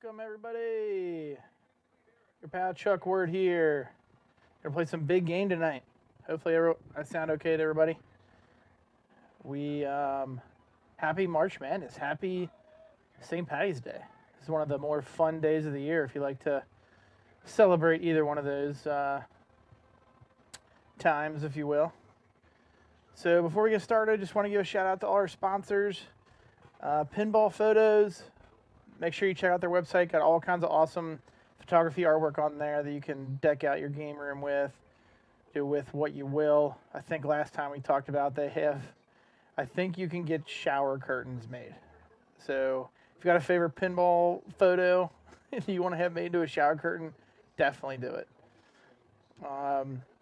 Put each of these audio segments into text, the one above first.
Welcome, everybody. Your pal Chuckwurt here. Gonna play some big game tonight. Hopefully, I sound okay to everybody. We happy March Madness. Happy St. Patty's Day. This is one of the more fun days of the year if you like to celebrate either one of those times, if you will. So before we get started, I just want to give a shout out to all our sponsors. Pinball Photos. Make sure you check out their website. Got all kinds of awesome photography artwork on there that you can deck out your game room with. Do with what you will. I think last time we talked about I think you can get shower curtains made. So if you got a favorite pinball photo and you want to have made into a shower curtain, definitely do it.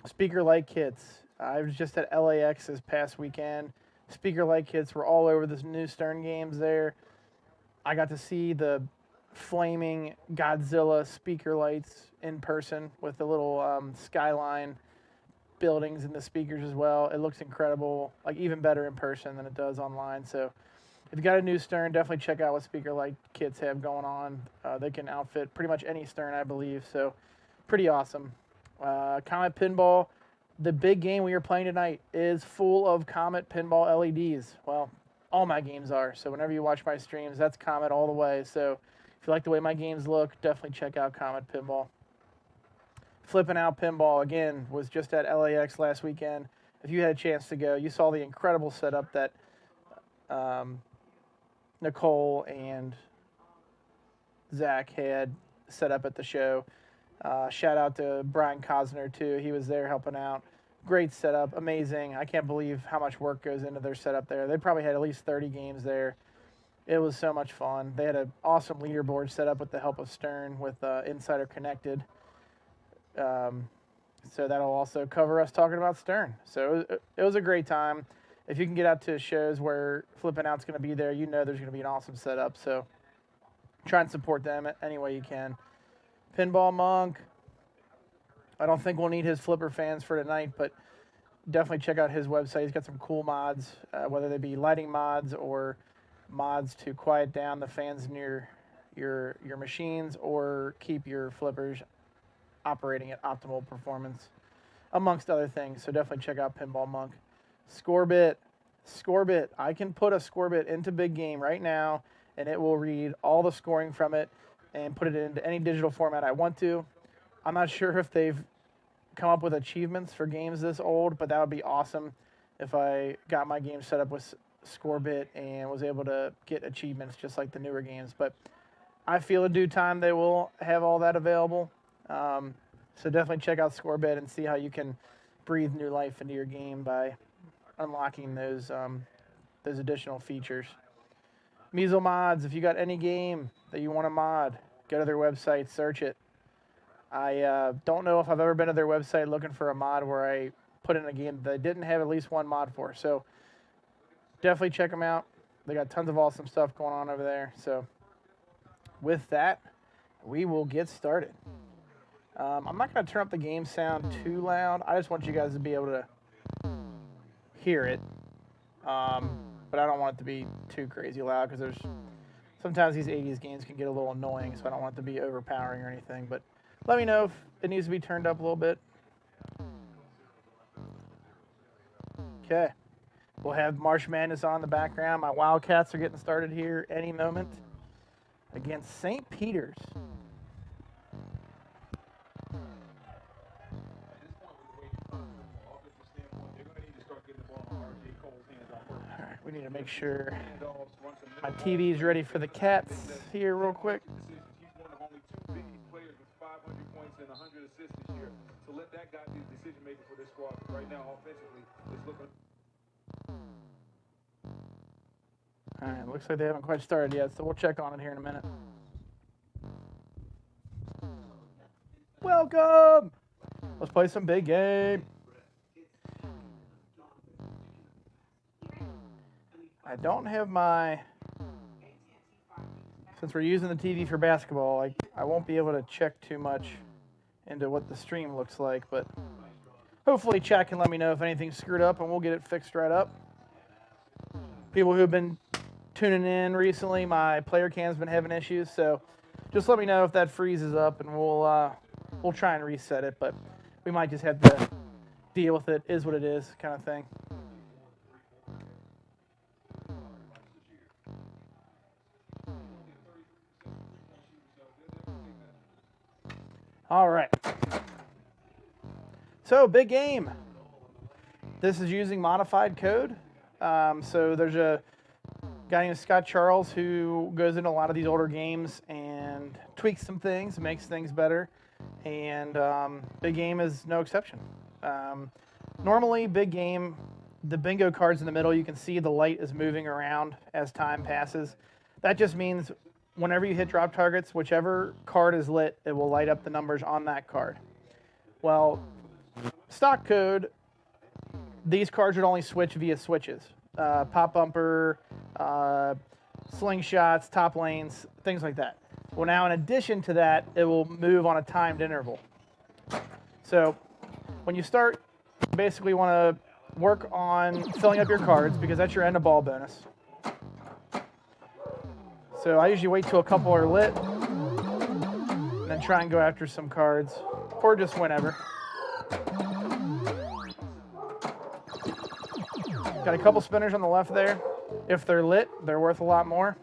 Speaker light kits. I was just at LAX this past weekend. Speaker light kits were all over the new Stern games there. I got to see the flaming Godzilla speaker lights in person with the little skyline buildings and the speakers as well. It looks incredible, like even better in person than it does online. So if you got a new Stern, definitely check out what speaker light kits have going on. They can outfit pretty much any Stern, I believe. So pretty awesome. Comet Pinball. The big game we are playing tonight is full of Comet Pinball LEDs. Well, all my games are. So whenever you watch my streams, that's Comet all the way. So if you like the way my games look, definitely check out Comet Pinball. Flipping Out Pinball, again, was just at LAX last weekend. If you had a chance to go, you saw the incredible setup that Nicole and Zach had set up at the show. Shout out to Brian Cosner, too. He was there helping out. Great setup, amazing. I can't believe how much work goes into their setup there. They probably had at least 30 games there. It was so much fun. They had an awesome leaderboard set up with the help of Stern with Insider Connected. So that'll also cover us talking about Stern. So it was a great time. If you can get out to shows where Flippin' Out's going to be there, you know there's going to be an awesome setup. So try and support them any way you can. Pinball Monk. I don't think we'll need his flipper fans for tonight, but definitely check out his website. He's got some cool mods, whether they be lighting mods or mods to quiet down the fans near your machines or keep your flippers operating at optimal performance, amongst other things. So definitely check out Pinball Monk. Scorebit. I can put a Scorebit into Big Game right now, and it will read all the scoring from it and put it into any digital format I want to. I'm not sure if they've come up with achievements for games this old, but that would be awesome if I got my game set up with Scorebit and was able to get achievements just like the newer games. But I feel in due time they will have all that available. So definitely check out Scorebit and see how you can breathe new life into your game by unlocking those additional features. Measle Mods, if you got any game that you want to mod, go to their website, search it. I don't know if I've ever been to their website looking for a mod where I put in a game that they didn't have at least one mod for. So definitely check them out. They got tons of awesome stuff going on over there. So with that, we will get started. I'm not going to turn up the game sound too loud. I just want you guys to be able to hear it. But I don't want it to be too crazy loud because sometimes these 80s games can get a little annoying, so I don't want it to be overpowering or anything. But let me know if it needs to be turned up a little bit. Okay. We'll have March Madness on in the background. My Wildcats are getting started here any moment against St. Peter's. All right, we need to make sure my TV's ready for the Cats here real quick. And 100 assists this year. So let that guy be the decision maker for this squad. Right now, offensively, it's looking. All right, looks like they haven't quite started yet, so we'll check on it here in a minute. Welcome! Let's play some big game. I don't have my... Since we're using the TV for basketball, I won't be able to check too much into what the stream looks like, but hopefully chat can let me know if anything's screwed up and we'll get it fixed right up. People who have been tuning in recently, my player cam's been having issues, so just let me know if that freezes up, and we'll try and reset it. But we might just have to deal with it. Is what it is, kind of thing. All right. So, big game. This is using modified code. So there's a guy named Scott Charles who goes into a lot of these older games and tweaks some things, makes things better. And big game is no exception. Normally, big game, the bingo cards in the middle, you can see the light is moving around as time passes. That just means whenever you hit drop targets, whichever card is lit, it will light up the numbers on that card. Well, stock code, these cards would only switch via switches. Pop bumper, slingshots, top lanes, things like that. Well, now in addition to that, it will move on a timed interval. So when you start, you basically want to work on filling up your cards because that's your end of ball bonus. So I usually wait till a couple are lit and then try and go after some cards or just whenever. Got a couple spinners on the left there. If they're lit, they're worth a lot more.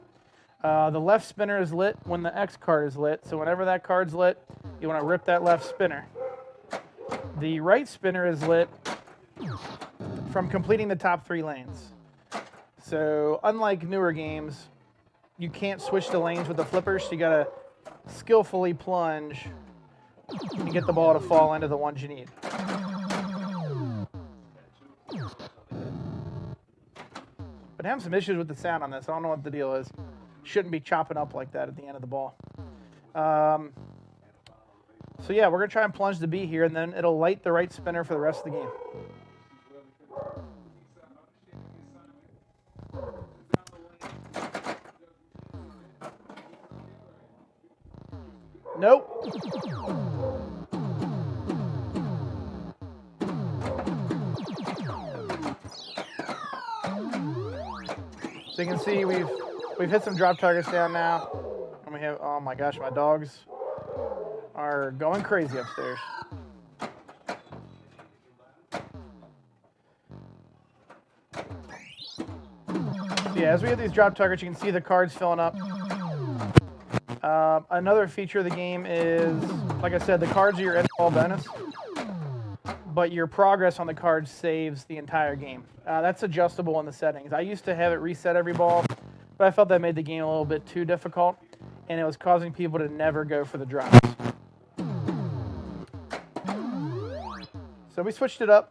The left spinner is lit when the X card is lit. So whenever that card's lit, you want to rip that left spinner. The right spinner is lit from completing the top 3 lanes. So unlike newer games, you can't switch the lanes with the flippers. So you got to skillfully plunge and get the ball to fall into the ones you need. But I'm having some issues with the sound on this. I don't know what the deal is. Shouldn't be chopping up like that at the end of the ball. So yeah, we're going to try and plunge the B here, and then it'll light the right spinner for the rest of the game. Nope. So you can see we've hit some drop targets down now. And we have, oh my gosh, my dogs are going crazy upstairs. So yeah, as we hit these drop targets, you can see the cards filling up. Another feature of the game is, like I said, the cards are your end ball bonus, but your progress on the cards saves the entire game. That's adjustable in the settings. I used to have it reset every ball, but I felt that made the game a little bit too difficult, and it was causing people to never go for the drops. So we switched it up.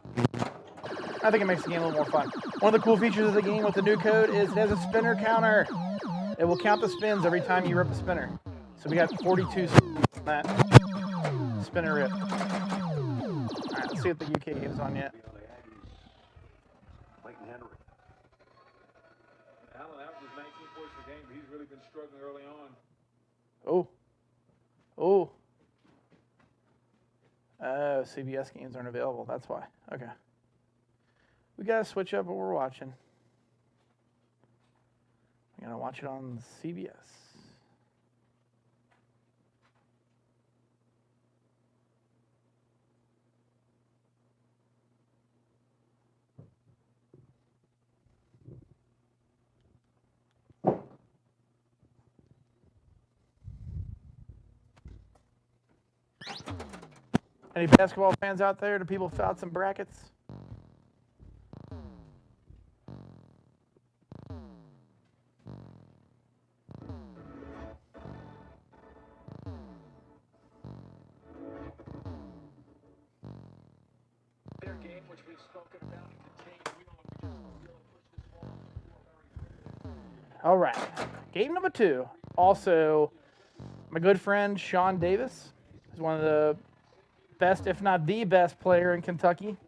I think it makes the game a little more fun. One of the cool features of the game with the new code is it has a spinner counter. It will count the spins every time you rip a spinner. So we got 42 spins on that spinner rip. All right, let's see if the UK game's on yet. Alan, that was 19 points per game, but he's really been struggling early on. Oh. Oh. Oh, CBS games aren't available. That's why. Okay. We got to switch up what we're watching. I'm going to watch it on CBS. Any basketball fans out there? Do people fill out some brackets? Their game, which we've spoken about, contained. We don't just push this ball. All right. Game number 2. Also, my good friend Sean Davis is one of the best, if not the best player in Kentucky,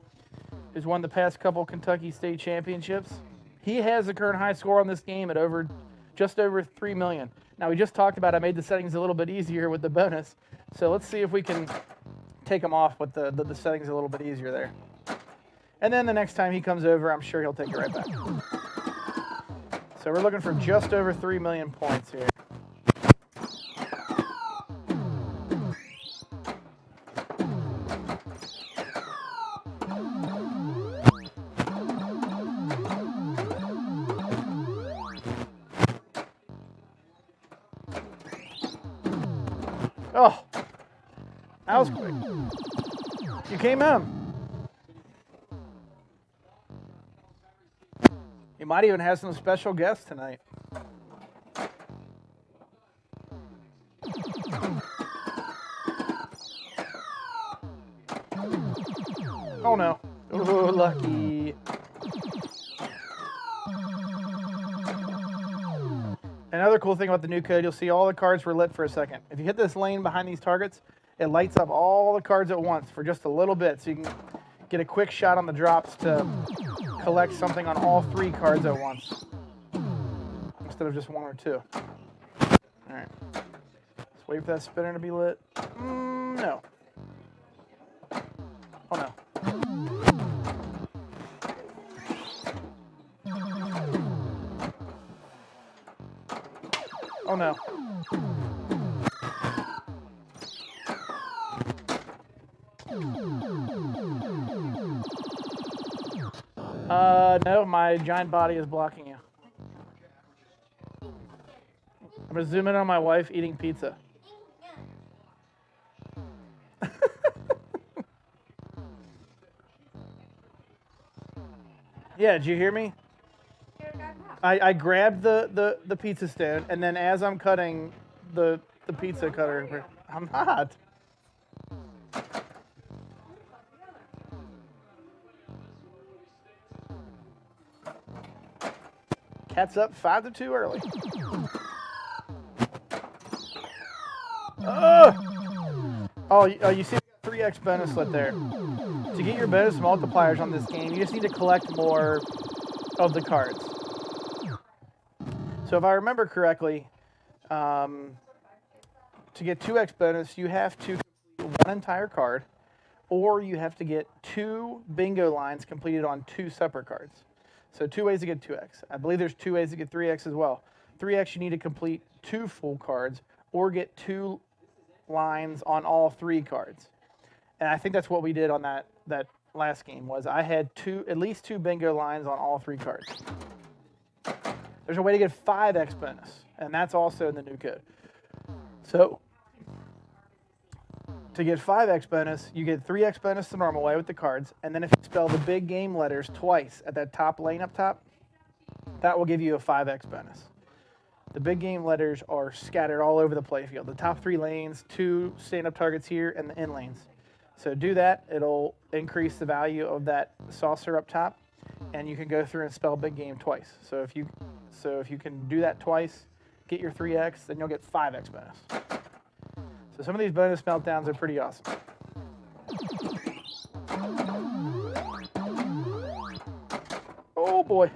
who's won the past couple Kentucky State Championships. He has the current high score on this game at just over 3 million. Now, we just talked about I made the settings a little bit easier with the bonus, so let's see if we can take him off with the settings a little bit easier there. And then the next time he comes over, I'm sure he'll take it right back. So we're looking for just over 3 million points here. Oh, that was quick. You came in. You might even have some special guests tonight. Oh no. Oh, lucky. Another cool thing about the new code, you'll see all the cards were lit for a second. If you hit this lane behind these targets, it lights up all the cards at once for just a little bit, so you can get a quick shot on the drops to collect something on all 3 cards at once, instead of just 1 or 2. All right. Let's wait for that spinner to be lit. No. Oh no. Oh no. No, my giant body is blocking you. I'm gonna zoom in on my wife eating pizza. Yeah, did you hear me? I grabbed the pizza stand, and then as I'm cutting the pizza cutter, I'm not. Cat's up 5-2 early. Oh, you see 3x bonus lit there. To get your bonus multipliers on this game, you just need to collect more of the cards. So if I remember correctly, to get 2x bonus, you have to complete 1 entire card, or you have to get 2 bingo lines completed on 2 separate cards. So 2 ways to get 2x. I believe there's 2 ways to get 3x as well. 3x, you need to complete 2 full cards, or get 2 lines on all 3 cards. And I think that's what we did on that last game. Was I had at least 2 bingo lines on all 3 cards. There's a way to get 5x bonus, and that's also in the new code. So to get 5x bonus, you get 3x bonus the normal way with the cards, and then if you spell the big game letters twice at that top lane up top, that will give you a 5x bonus. The big game letters are scattered all over the playfield. The top 3 lanes, 2 stand-up targets here, and the end lanes. So do that. It'll increase the value of that saucer up top, and you can go through and spell big game twice. So if you can do that twice, get your 3x, then you'll get 5x bonus. So some of these bonus meltdowns are pretty awesome. Oh boy.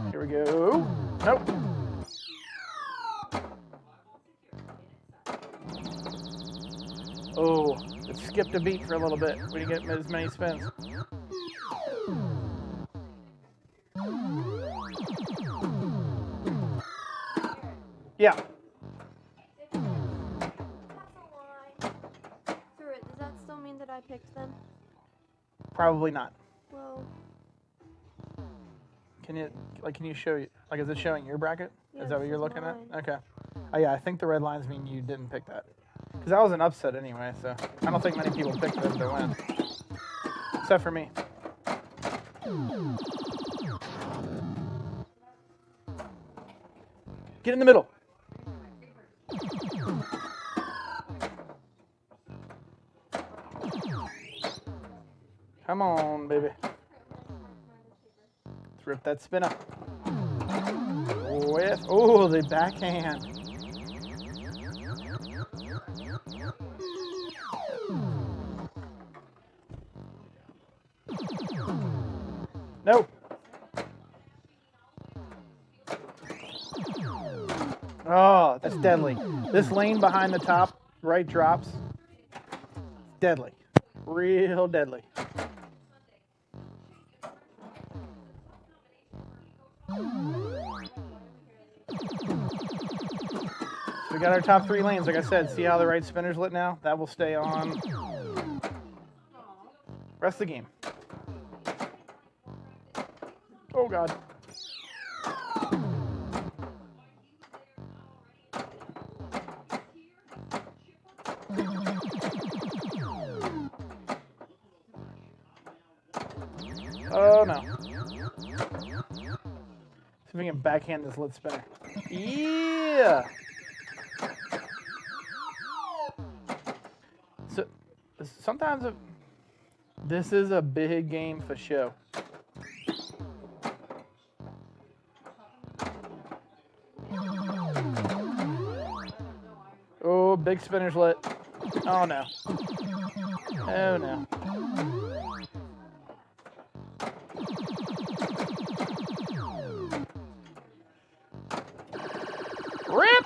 Here we go. Nope. Oh, it skipped a beat for a little bit. We didn't get as many spins. Yeah. Does that still mean that I picked them? Probably not. Well, Can you show, is it showing your bracket? Yeah, Is that what this you're is looking mine. at? Okay. Oh yeah, I think the red lines mean you didn't pick that. Because that was an upset anyway, so I don't think many people picked them to win. Except for me. Get in the middle. Come on, baby. Let's rip that spin up. Oh, the backhand. No. Oh, that's deadly. This lane behind the top right drops. Deadly. Real deadly. So we got our top 3 lanes. Like I said, see how the right spinner's lit now? That will stay on rest of the game. Oh, God. Oh, no. See if we can backhand this lid spinner. Yeah! So, sometimes this is a big game for show. Oh, big spinner's lit. Oh, no. Oh, no. Rip!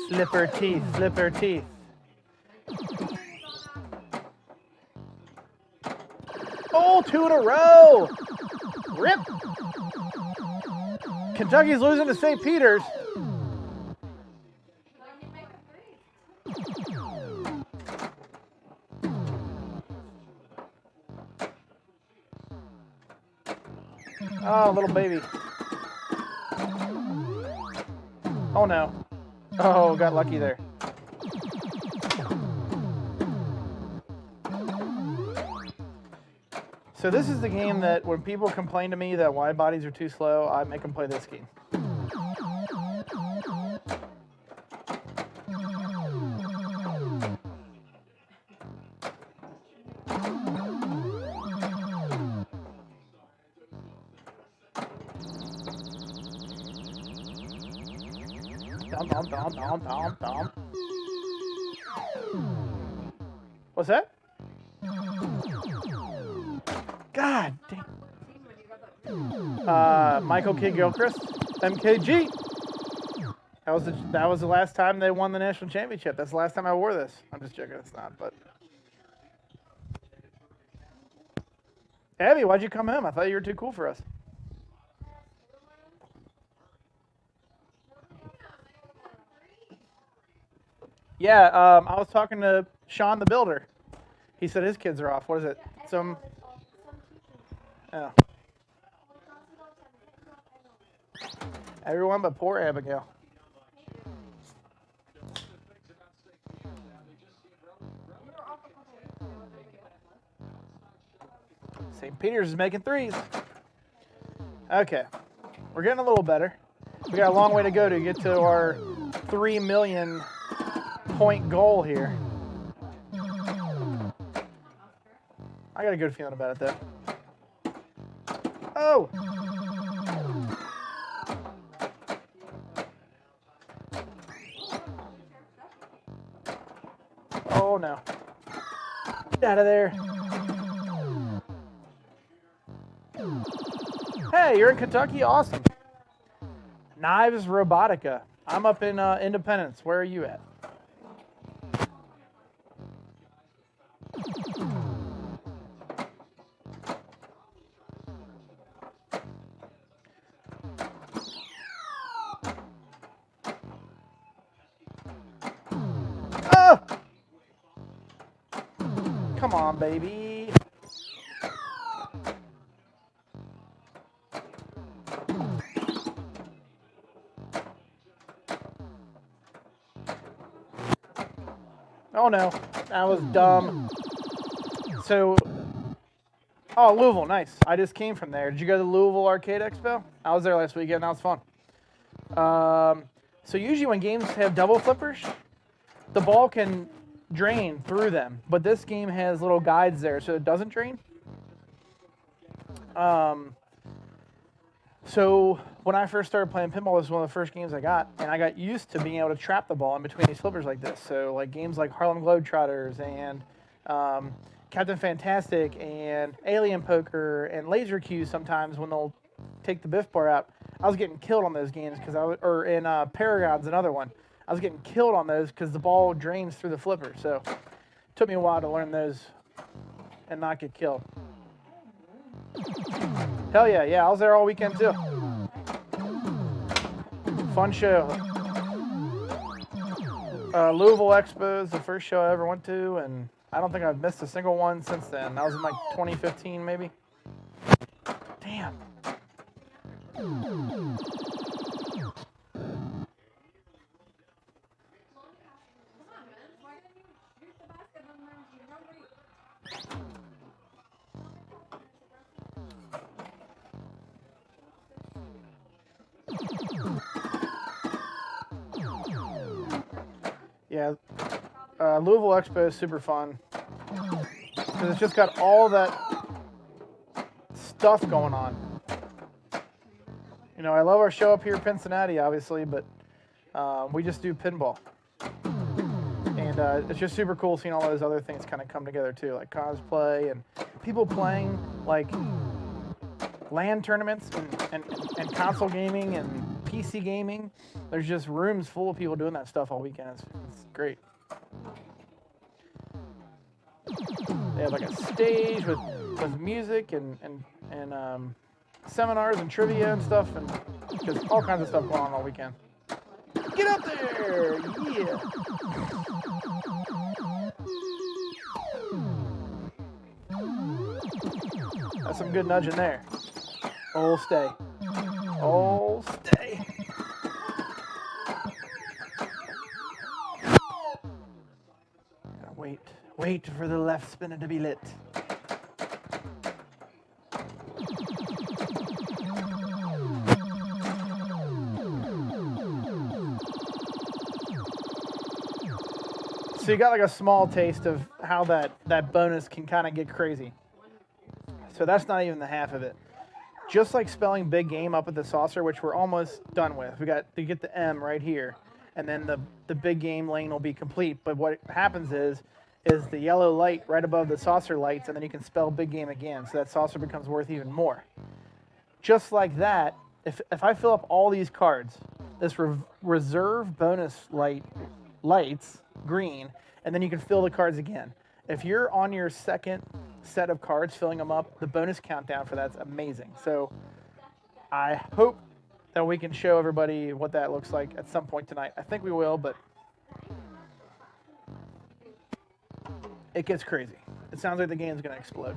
Slipper teeth, slipper teeth. Oh, 2 in a row! Rip! Kentucky's losing to St. Peter's. Oh, little baby. Oh, no. Oh, got lucky there. So this is the game that when people complain to me that wide bodies are too slow, I make them play this game. Dom. What's that? God dang. Michael K. Gilchrist, MKG. That was the last time they won the national championship. That's the last time I wore this. I'm just joking, it's not, but. Abby, why'd you come home? I thought you were too cool for us. Yeah, I was talking to Sean the Builder. He said his kids are off. What is it? Some. Oh. Everyone but poor Abigail. St. Peter's is making threes. Okay. We're getting a little better. We got a long way to go to get to our 3 million point goal here. I got a good feeling about it though. Oh! Oh no. Get out of there. Hey, you're in Kentucky? Awesome. Knives Robotica. I'm up in Independence. Where are you at? Oh! Come on, baby. Oh no, that was dumb. So, oh, Louisville, nice. I just came from there. Did you go to the Louisville Arcade Expo? I was there last weekend. That was fun. So usually when games have double flippers, the ball can drain through them, but this game has little guides there, so it doesn't drain. So when I first started playing pinball, this was one of the first games I got, and I got used to being able to trap the ball in between these flippers like this. So like games like Harlem Globetrotters and Captain Fantastic and Alien Poker and Laser Q sometimes when they'll take the Biff bar out, I was getting killed on those games because or in Paragon's another one. I was getting killed on those because the ball drains through the flipper. So it took me a while to learn those and not get killed. Hell yeah, I was there all weekend too. Fun show. Louisville Expo is the first show I ever went to, and I don't think I've missed a single one since then. That was in like 2015, maybe. Damn. Yeah, Louisville Expo is super fun because it's just got all that stuff going on. You know, I love our show up here in Cincinnati, obviously, but we just do pinball. And it's just super cool seeing all those other things kind of come together too, like cosplay and people playing like LAN tournaments and console gaming and PC gaming. There's just rooms full of people doing that stuff all weekend. It's great. They have like a stage with music and seminars and trivia and stuff, and just all kinds of stuff going on all weekend. Get up there! Yeah! That's some good nudging there. Oh, stay. Oh, stay. Wait for the left spinner to be lit. So you got like a small taste of how that bonus can kind of get crazy. So that's not even the half of it. Just like spelling big game up at the saucer, which we're almost done with. We got to get the M right here, and then the big game lane will be complete. But what happens is the yellow light right above the saucer lights, and then you can spell big game again, so that saucer becomes worth even more. Just like that, if I fill up all these cards, this reserve bonus lights green, and then you can fill the cards again. If you're on your second set of cards, filling them up, the bonus countdown for that's amazing. So I hope that we can show everybody what that looks like at some point tonight. I think we will, but it gets crazy. It sounds like the game's going to explode.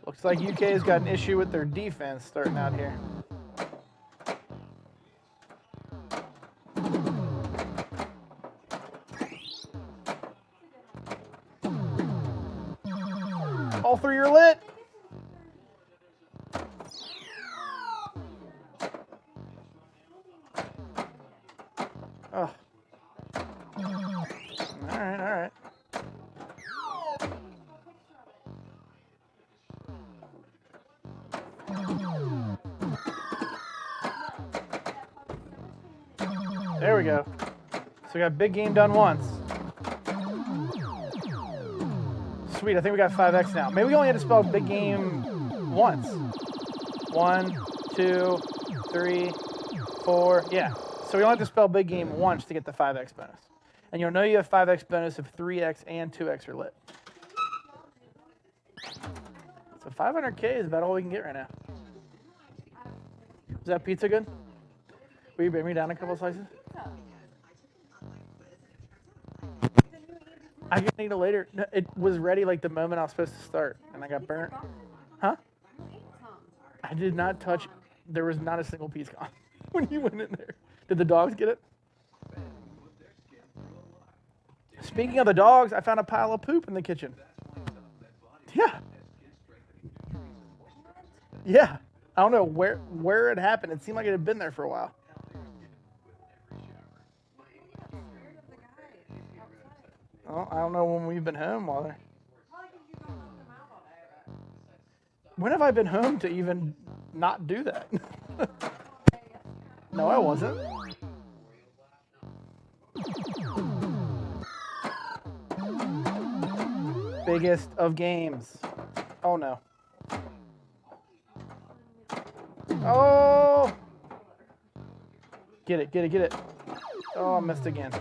Looks like UK's got an issue with their defense starting out here. All three are lit. Oh. All right. There we go. So we got big game done once. Sweet, I think we got 5X now. Maybe we only had to spell big game once. 1, 2, 3, 4, yeah. So we only have to spell big game once to get the 5X bonus. And you'll know you have 5X bonus if 3X and 2X are lit. So 500K is about all we can get right now. Is that pizza good? Will you bring me down a couple slices? I can eat it later. No, it was ready like the moment I was supposed to start, and I got burnt. Huh? I did not touch. There was not a single piece gone when you went in there. Did the dogs get it? Speaking of the dogs, I found a pile of poop in the kitchen. Yeah. Yeah. I don't know where it happened. It seemed like it had been there for a while. Well, I don't know when we've been home while they're... When have I been home to even not do that? No, I wasn't. Biggest of games. Oh, no. Oh! Get it. Oh, I missed again.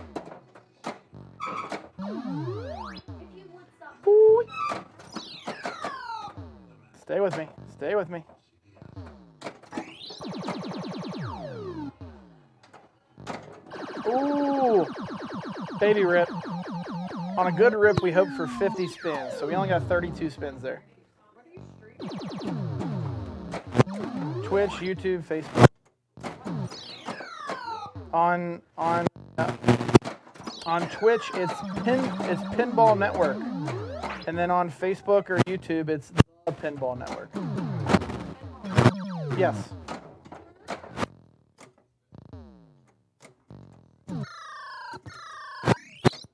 Ooh. Stay with me. Ooh. Baby rip. On a good rip, we hope for 50 spins, so we only got 32 spins there. Twitch, YouTube, Facebook. On Twitch, it's Pinball Network, and then on Facebook or YouTube, it's the Pinball Network. Yes.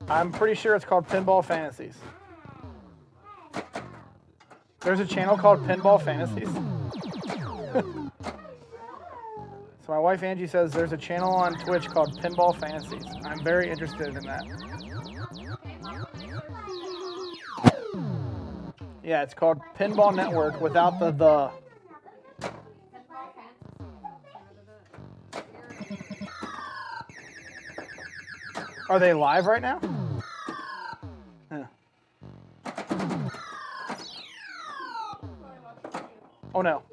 I'm pretty sure it's called Pinball Fantasies. There's a channel called Pinball Fantasies. So my wife Angie says there's a channel on Twitch called Pinball Fantasies. I'm very interested in that. Yeah, it's called Pinball Network without the. Are they live right now? Yeah. Oh no.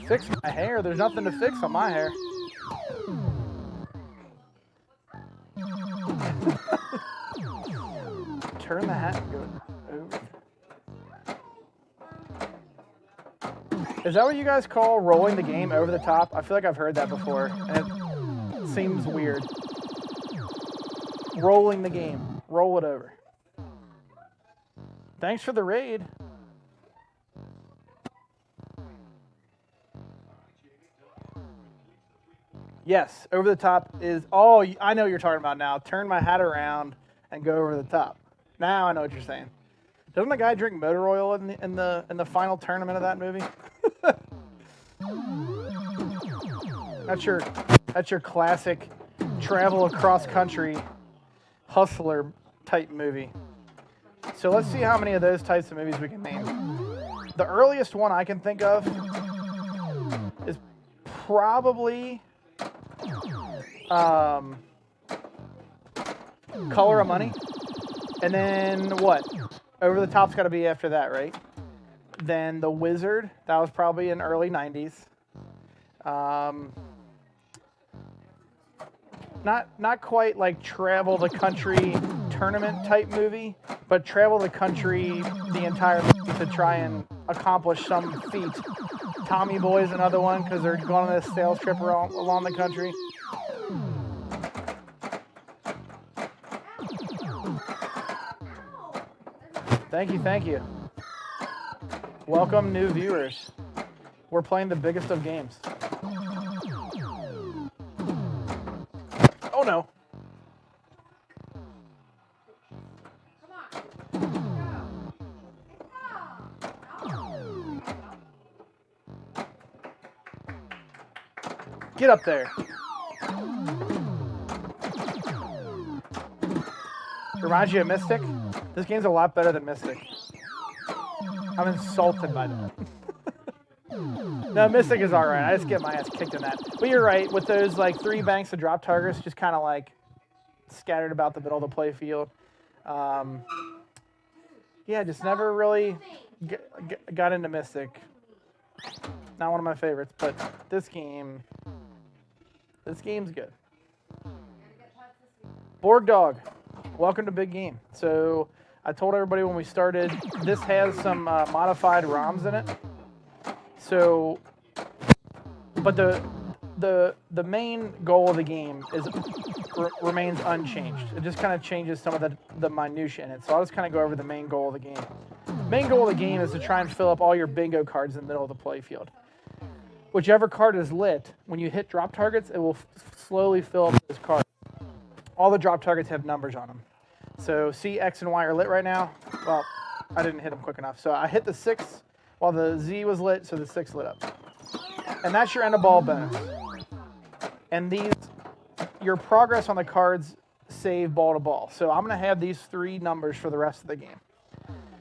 Fix my hair? There's nothing to fix on my hair. Turn the hat and go over. Is that what you guys call rolling the game over the top? I feel like I've heard that before, and it seems weird. Rolling the game. Roll it over. Thanks for the raid. Yes, over the top is, oh, I know what you're talking about now. Turn my hat around and go over the top. Now I know what you're saying. Doesn't the guy drink motor oil in the final tournament of that movie? That's your classic travel across country hustler type movie. So let's see how many of those types of movies we can name. The earliest one I can think of is probably Color of Money. And then what? Over the Top's got to be after that, right? Then The Wizard. That was probably in early 90s. Not quite like Travel the Country tournament type movie, but travel the country the entire to try and accomplish some feat. Tommy Boy's another one because they're going on this sales trip along the country. Thank you. Welcome, new viewers. We're playing the biggest of games. Oh no. Get up there. Reminds you of Mystic? This game's a lot better than Mystic. I'm insulted by that. No, Mystic is alright. I just get my ass kicked in that. But you're right, with those like 3 banks of drop targets just kind of like scattered about the middle of the play field. Yeah, just never really got into Mystic. Not one of my favorites, but this game's good. Borg Dog, welcome to Big Game. So I told everybody when we started, this has some modified ROMs in it. So, but the main goal of the game remains unchanged. It just kind of changes some of the minutia in it. So I'll just kind of go over the main goal of the game. Main goal of the game is to try and fill up all your bingo cards in the middle of the play field. Whichever card is lit, when you hit drop targets, it will slowly fill up those cards. All the drop targets have numbers on them. So C, X, and Y are lit right now. Well, I didn't hit them quick enough. So I hit the 6 while the Z was lit, so the 6 lit up. And that's your end of ball bonus. And your progress on the cards save ball to ball. So I'm going to have these 3 numbers for the rest of the game.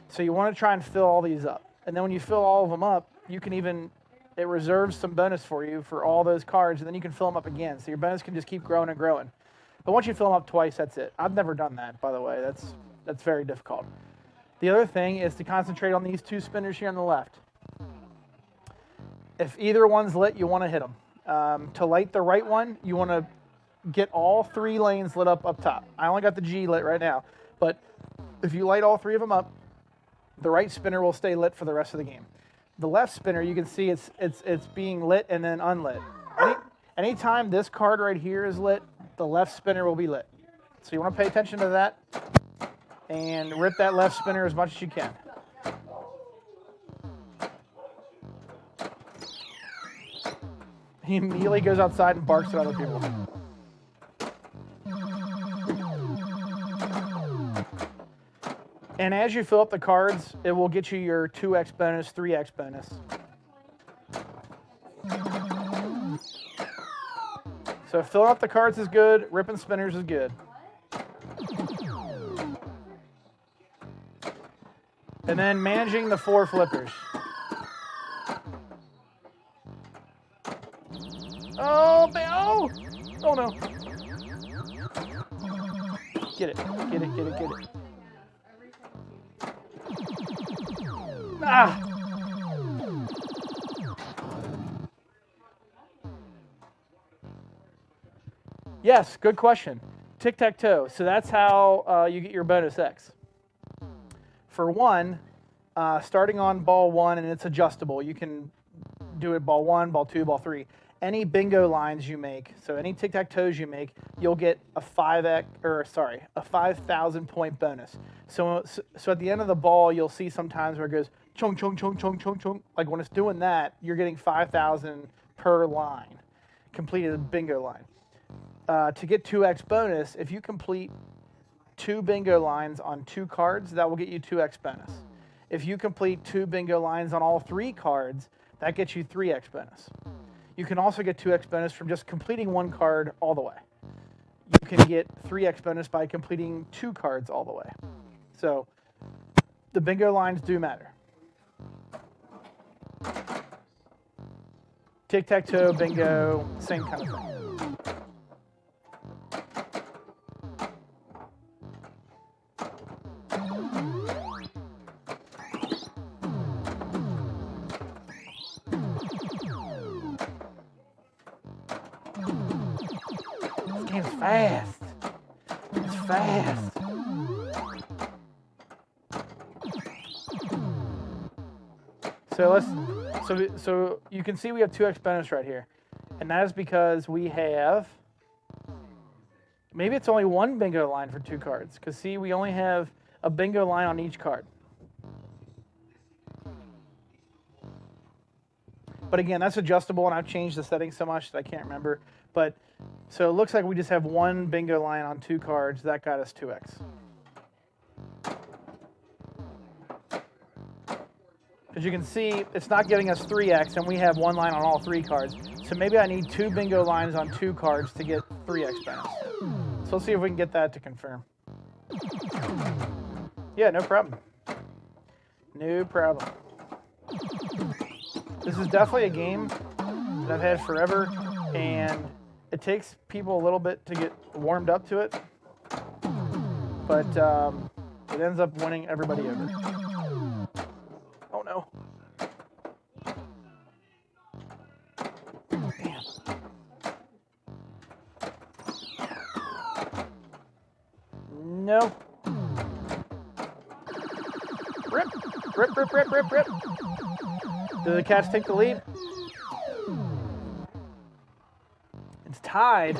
So you want to try and fill all these up. And then when you fill all of them up, you can it reserves some bonus for you for all those cards, and then you can fill them up again. So your bonus can just keep growing and growing. But once you fill them up twice, that's it. I've never done that, by the way. That's very difficult. The other thing is to concentrate on these 2 spinners here on the left. If either one's lit, you want to hit them. To light the right one, you want to get all 3 lanes lit up top. I only got the G lit right now, but if you light all 3 of them up, the right spinner will stay lit for the rest of the game. The left spinner, you can see it's being lit and then unlit. Anytime this card right here is lit, the left spinner will be lit. So you want to pay attention to that and rip that left spinner as much as you can. He immediately goes outside and barks at other people. And as you fill up the cards, it will get you your 2x bonus, 3x bonus. So filling up the cards is good, ripping spinners is good. And then managing the 4 flippers. Oh, oh no. Get it. Ah! Yes, good question. Tic-tac-toe. So that's how you get your bonus X. For 1, starting on ball 1, and it's adjustable. You can do it ball 1, ball 2, ball 3. Any bingo lines you make, so any tic-tac-toes you make, you'll get a 5,000 point bonus. So at the end of the ball, you'll see sometimes where it goes chung chung chung chung chung chung. Like when it's doing that, you're getting 5,000 per line, completed bingo line. To get 2x bonus, if you complete 2 bingo lines on 2 cards, that will get you 2x bonus. If you complete 2 bingo lines on all 3 cards, that gets you 3x bonus. You can also get 2x bonus from just completing 1 card all the way. You can get 3x bonus by completing 2 cards all the way. So the bingo lines do matter. Tic-tac-toe, bingo, same kind of thing. This game's fast. It's fast. So you can see we have 2x bonus right here. And that is because we have, maybe it's only 1 bingo line for 2 cards. Because see, we only have a bingo line on each card. But again, that's adjustable, and I've changed the settings so much that I can't remember. But so it looks like we just have 1 bingo line on 2 cards. That got us 2x. As you can see, it's not giving us 3x, and we have 1 line on all 3 cards. So maybe I need 2 bingo lines on 2 cards to get 3x bonus. So let's see if we can get that to confirm. Yeah, no problem. No problem. This is definitely a game that I've had forever, and it takes people a little bit to get warmed up to it, but it ends up winning everybody over. Oh no. Damn. No. Rip. Rip, rip, rip, rip, rip. Do the Cats take the lead? It's tied.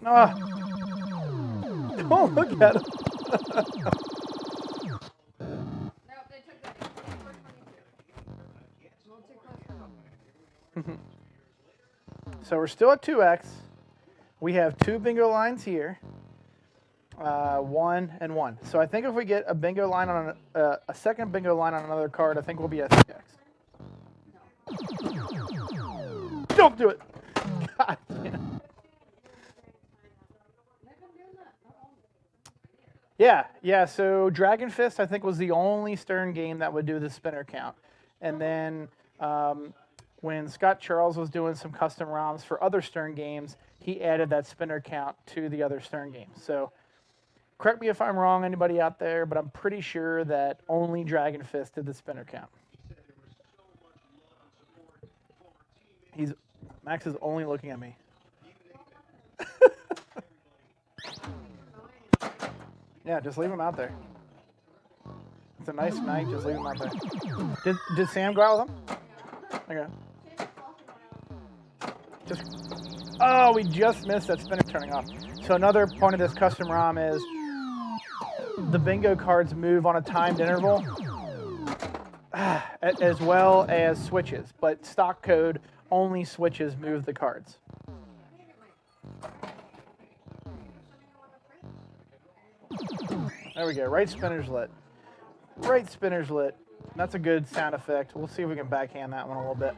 Ah. Don't look at him. So we're still at 2x. We have 2 bingo lines here, 1 and 1. So I think if we get a bingo line on a second bingo line on another card, I think we'll be at 3x. Don't do it. God damn. Yeah. So Dragon Fist, I think, was the only Stern game that would do the spinner count, and then when Scott Charles was doing some custom ROMs for other Stern games, he added that spinner count to the other Stern games. So Correct me if I'm wrong, anybody out there, but I'm pretty sure that only Dragon Fist did the spinner count. Max is only looking at me. Yeah, just leave him out there. It's a nice night, just leave him out there. Did Sam go out with him? Okay. Oh, we just missed that spinner turning off. So another point of this custom ROM is the bingo cards move on a timed interval, as well as switches, but stock code only switches move the cards. There we go. Right spinner's lit. Right spinner's lit. That's a good sound effect. We'll see if we can backhand that one a little bit.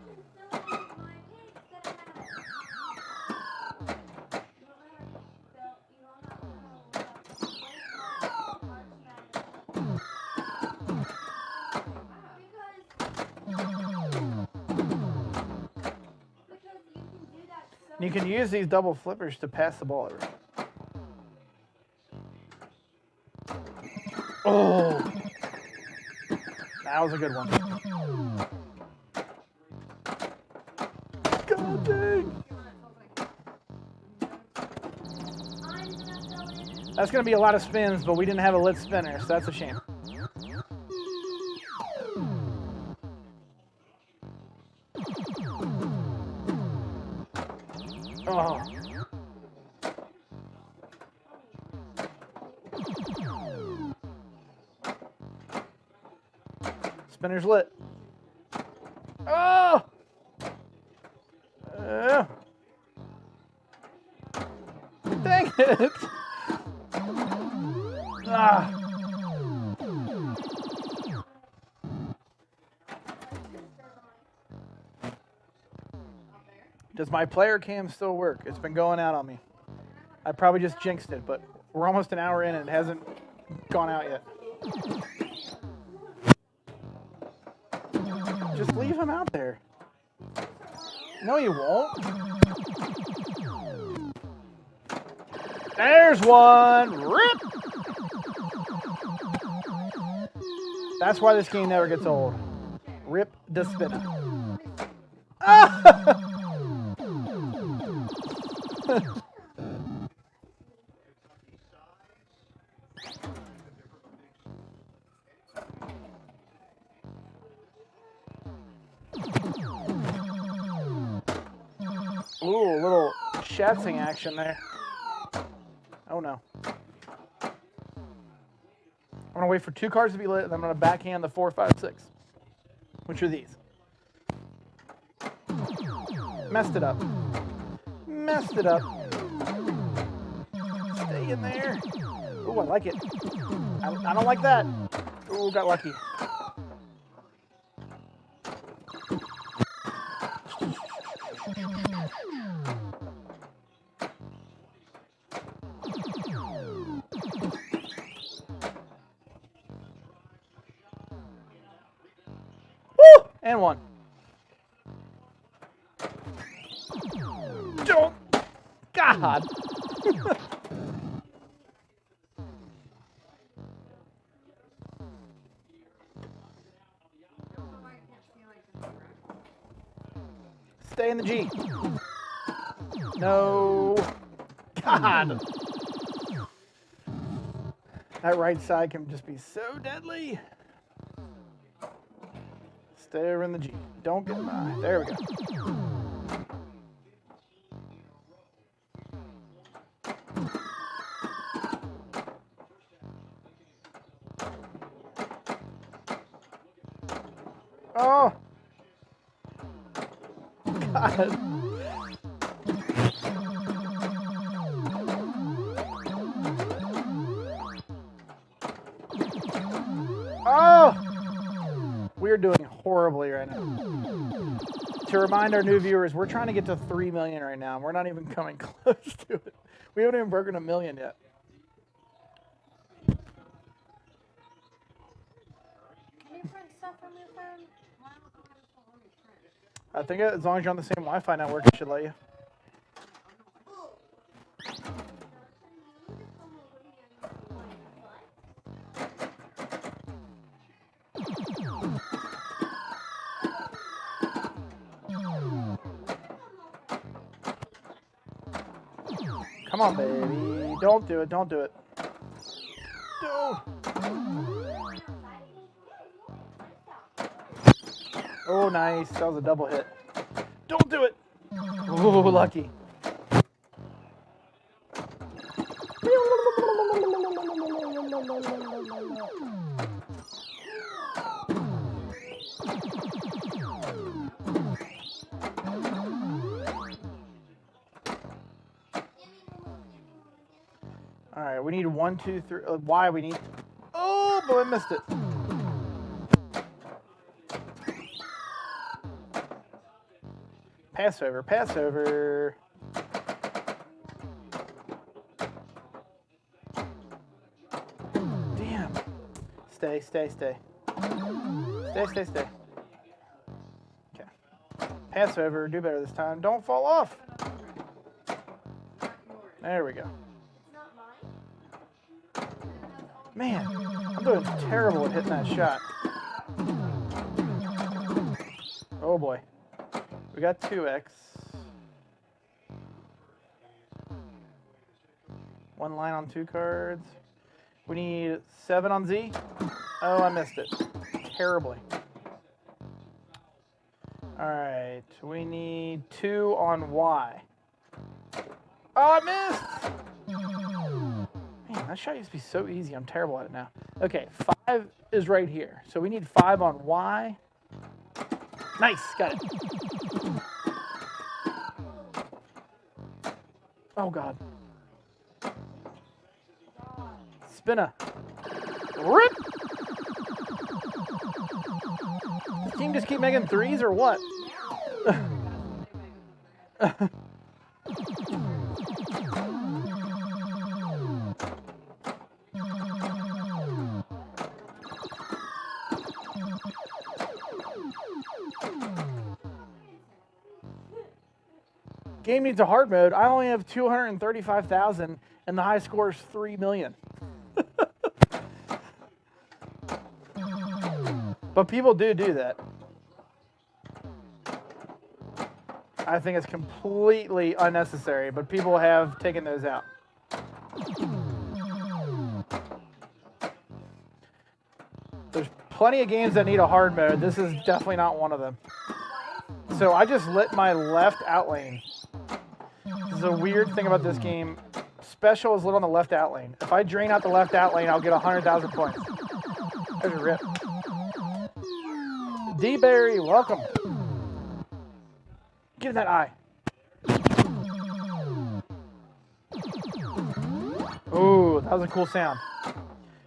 You can use these double flippers to pass the ball over. Oh, that was a good one. God dang. That's going to be a lot of spins, but we didn't have a lit spinner, so that's a shame. Oh. Spinner's lit. Oh! Dang it! Ah. Does my player cam still work? It's been going out on me. I probably just jinxed it, but we're almost an hour in and it hasn't gone out yet. Just leave him out there. No, you won't. There's one. Rip! That's why this game never gets old. Rip the spinner. Ah! Ooh, a little shatzing action there. Oh no. I'm gonna wait for 2 cards to be lit, and I'm gonna backhand the 4, 5, 6. Which are these? Messed it up. Messed it up. Stay in there. Ooh, I like it. I don't like that. Ooh, got lucky. Woo! And one. Don't. God. Stay in the G. No. God. That right side can just be so deadly. Stay over in the G. Don't get by. There we go. Oh. God. Oh! We're doing horribly right now. To remind our new viewers, we're trying to get to 3 million right now. We're not even coming close to it. We haven't even broken 1 million yet. Can you print stuff from your phone? I think as long as you're on the same Wi-Fi network, it should let you. Come on, baby. Don't do it. Don't do it. Don't. Oh, nice. That was a double hit. Don't do it. Ooh, lucky. All right, we need 1, 2, 3. Why we need? Oh, but I missed it. Pass over, pass over. Damn. Stay, stay, stay. Stay, stay, stay. Okay. Pass over, do better this time. Don't fall off. There we go. Man, I'm doing terrible at hitting that shot. Oh boy. We got 2x. One line on 2 cards. We need 7 on Z. Oh, I missed it. Terribly. Alright, we need 2 on Y. Oh, I missed! Man, that shot used to be so easy. I'm terrible at it now. Okay, 5 is right here. So we need 5 on Y. Nice, got it. Oh, God. Spinner. Rip! Does the team just keep making 3s or what? Game needs a hard mode. I only have 235,000 and the high score is 3 million. But people do that. I think it's completely unnecessary, but people have taken those out. There's plenty of games that need a hard mode. This is definitely not one of them. So I just lit my left out lane. This is a weird thing about this game. Special is lit on the left out lane. If I drain out the left out lane, I'll get 100,000 points. There's a rip. D-Berry, welcome. Give that eye. Ooh, that was a cool sound.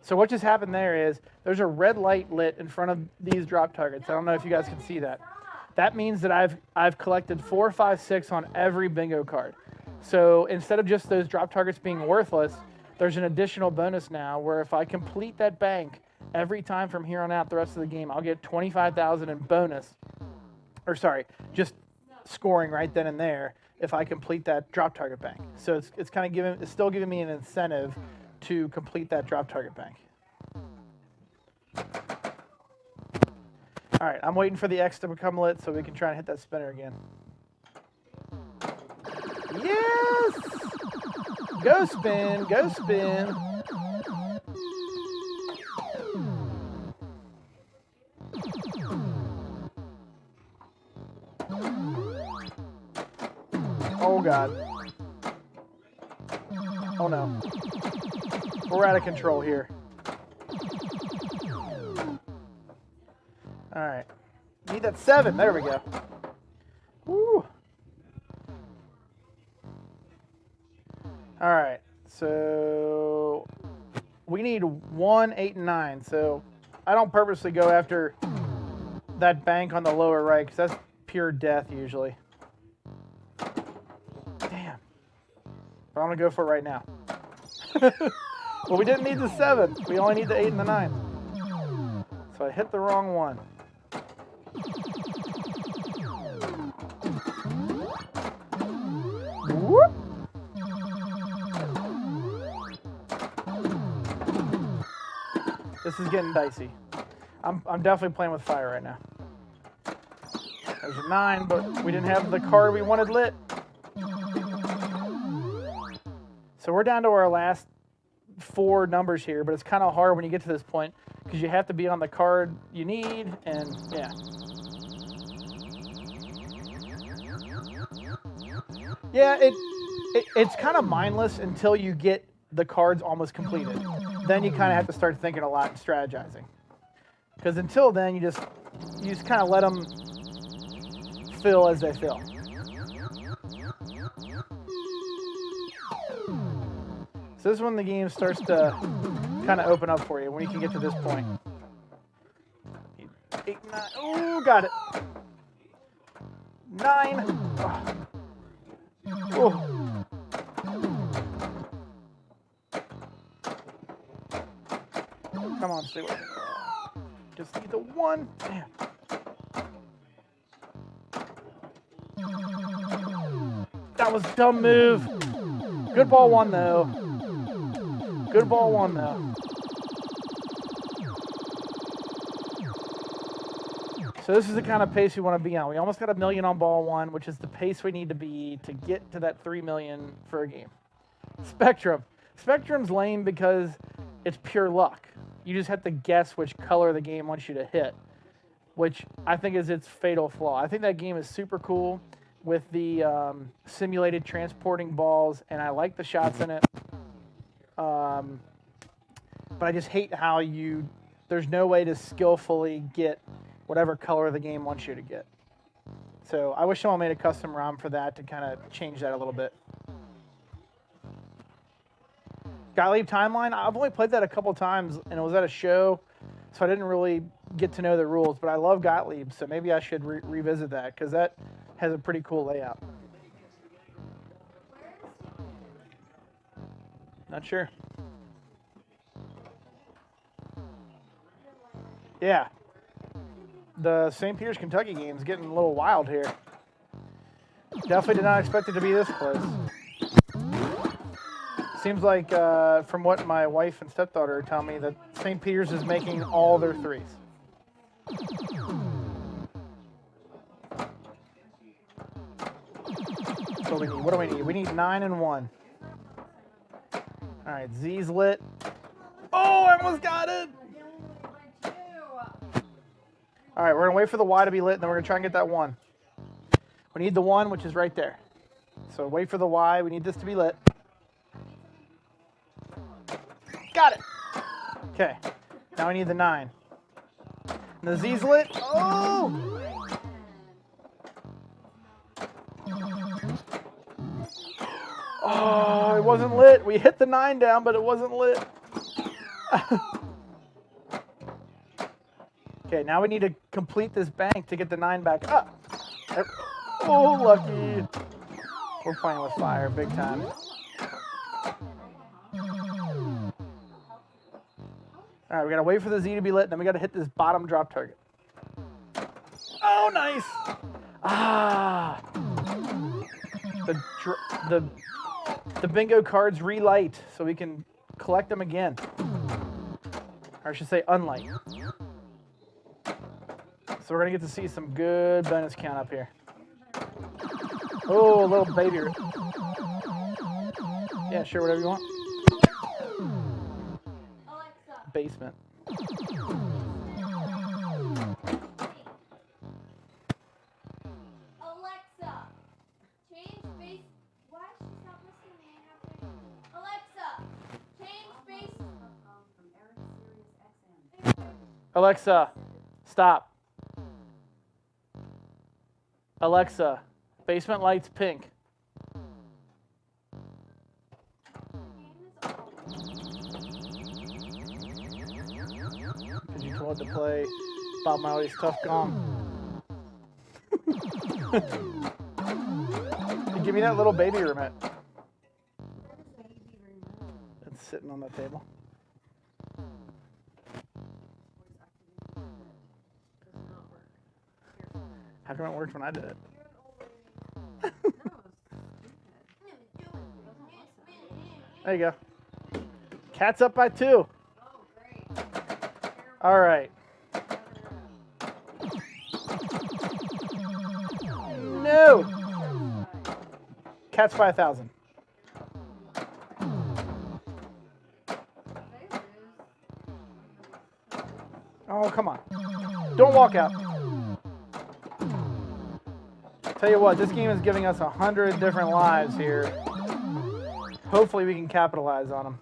So what just happened there is there's a red light lit in front of these drop targets. I don't know if you guys can see that. That means that I've collected 4, 5, 6 on every bingo card. So instead of just those drop targets being worthless, there's an additional bonus now where if I complete that bank every time from here on out the rest of the game, I'll get 25,000 in bonus. Or sorry, just scoring right then and there if I complete that drop target bank. So it's kind of it's still giving me an incentive to complete that drop target bank. All right, I'm waiting for the X to become lit so we can try and hit that spinner again. Yes! Go spin, go spin. Oh, God. Oh, no. We're out of control here. All right. Need that 7. There we go. Woo. All right. So we need 1, 8, and 9. So I don't purposely go after that bank on the lower right because that's pure death usually. Damn. But I'm going to go for it right now. Well, we didn't need the 7. We only need the 8 and the 9. So I hit the wrong one. Whoop. This is getting dicey. I'm definitely playing with fire right now. There's a 9, but we didn't have the card we wanted lit. So we're down to our last 4 numbers here, but it's kind of hard when you get to this point because you have to be on the card you need, and yeah. Yeah, it's kind of mindless until you get the cards almost completed. Then you kind of have to start thinking a lot and strategizing. Because until then, you just kind of let them fill as they fill. So this is when the game starts to kind of open up for you, when you can get to this point. 8, 9, ooh, got it. 9. Oh. Come on, stay with me. Just need the 1. Damn. That was a dumb move. Good ball 1 though. Good ball 1 though. So this is the kind of pace we want to be on. We almost got $1 million on ball 1, which is the pace we need to be to get to that $3 million for a game. Spectrum. Spectrum's lame because it's pure luck. You just have to guess which color the game wants you to hit, which I think is its fatal flaw. I think that game is super cool with the simulated transporting balls, and I like the shots in it. But I just hate how there's no way to skillfully get whatever color the game wants you to get. So I wish someone made a custom ROM for that to kind of change that a little bit. Gottlieb Timeline, I've only played that a couple times, and it was at a show, so I didn't really get to know the rules, but I love Gottlieb, so maybe I should revisit that, because that has a pretty cool layout. Not sure. Yeah. The St. Peter's, Kentucky game is getting a little wild here. Definitely did not expect it to be this close. Seems like, from what my wife and stepdaughter are telling me, that St. Peter's is making all their threes. So what do we need? We need 9 and 1. All right, Z's lit. Oh, I almost got it. All right, we're gonna wait for the Y to be lit, and then we're gonna try and get that 1. We need the 1, which is right there. So wait for the Y. We need this to be lit. Got it. Okay. Now we need the 9. And the Z's lit. Oh! Oh, it wasn't lit. We hit the 9 down, but it wasn't lit. Okay, now we need to complete this bank to get the 9 back up. Oh, lucky. We're playing with fire big time. All right, we gotta wait for the Z to be lit, and then we gotta hit this bottom drop target. Oh, nice! Ah! The bingo cards relight, so we can collect them again. Or I should say unlight. So we're gonna get to see some good bonus count up here. Oh, a little baby. Yeah, sure, whatever you want. Basement. Alexa, change base. Why is she not listening to me? Alexa, change base. Alexa, stop. Alexa, basement lights pink. Because you told to play Bob Marley's Tough Gong. Give me that little baby remote. It's sitting on the table. How come it worked when I did it? There you go. Cat's up by 2. All right. No. Cat's by 1,000. Oh, come on. Don't walk out. Tell you what, this game is giving us 100 different lives here. Hopefully we can capitalize on them.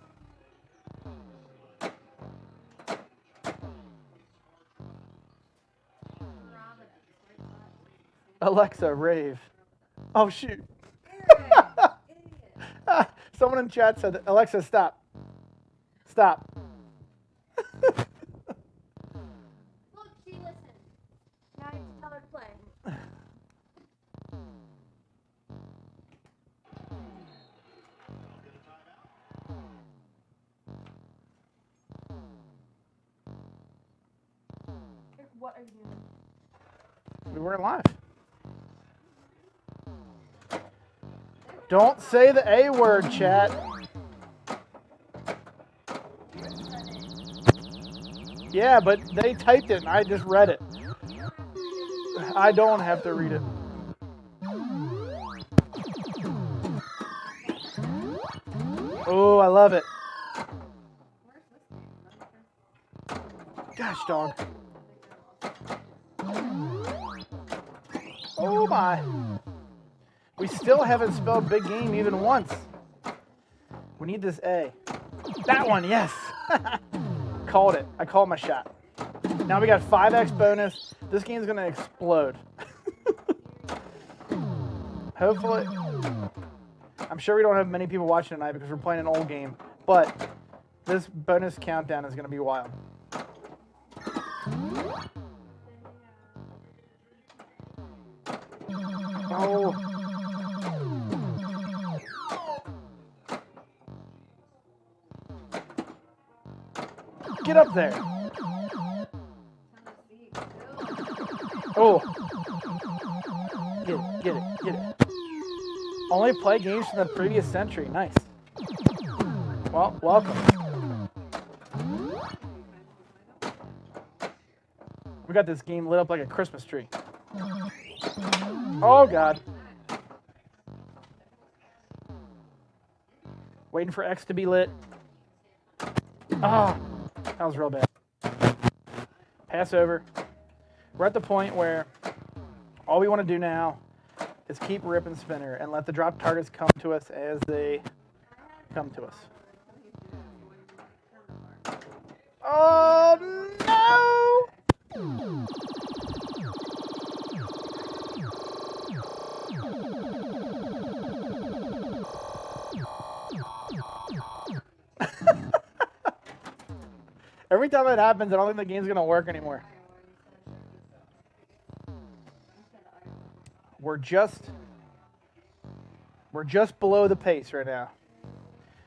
Alexa, rave. Oh, shoot. Someone in chat said, Alexa, stop. Stop. Look, she listened. Now you tell her to play. What are you doing? We weren't live. Don't say the A word, chat. Yeah, but they typed it and I just read it. I don't have to read it. Oh, I love it. Gosh, dog. Oh my. We still haven't spelled big game even once. We need this A. That one, yes. Called it. I called my shot. Now we got 5x bonus. This game's going to explode. Hopefully. I'm sure we don't have many people watching tonight because we're playing an old game. But this bonus countdown is going to be wild. Oh. Get up there. Oh. Get it. Only play games from the previous century. Nice. Well, welcome. We got this game lit up like a Christmas tree. Oh, God. Waiting for X to be lit. Ah. That was real bad. Pass over. We're at the point where all we want to do now is keep ripping spinner and let the drop targets come to us as they come to us. Oh, no! Every time that happens, I don't think the game's going to work anymore. We're just below the pace right now.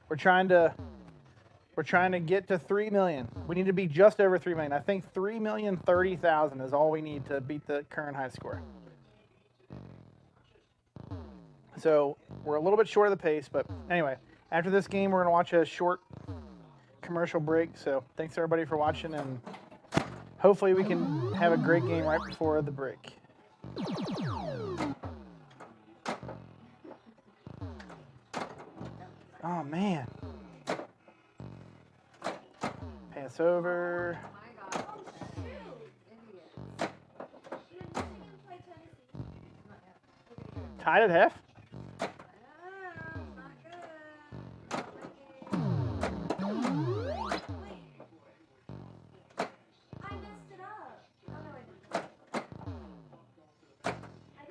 We're trying to get to 3 million. We need to be just over 3 million. I think 3,030,000 is all we need to beat the current high score. So we're a little bit short of the pace, but anyway, after this game, we're going to watch a short commercial break. So thanks everybody for watching, and hopefully we can have a great game right before the break. Oh man. Pass over. Tied at half.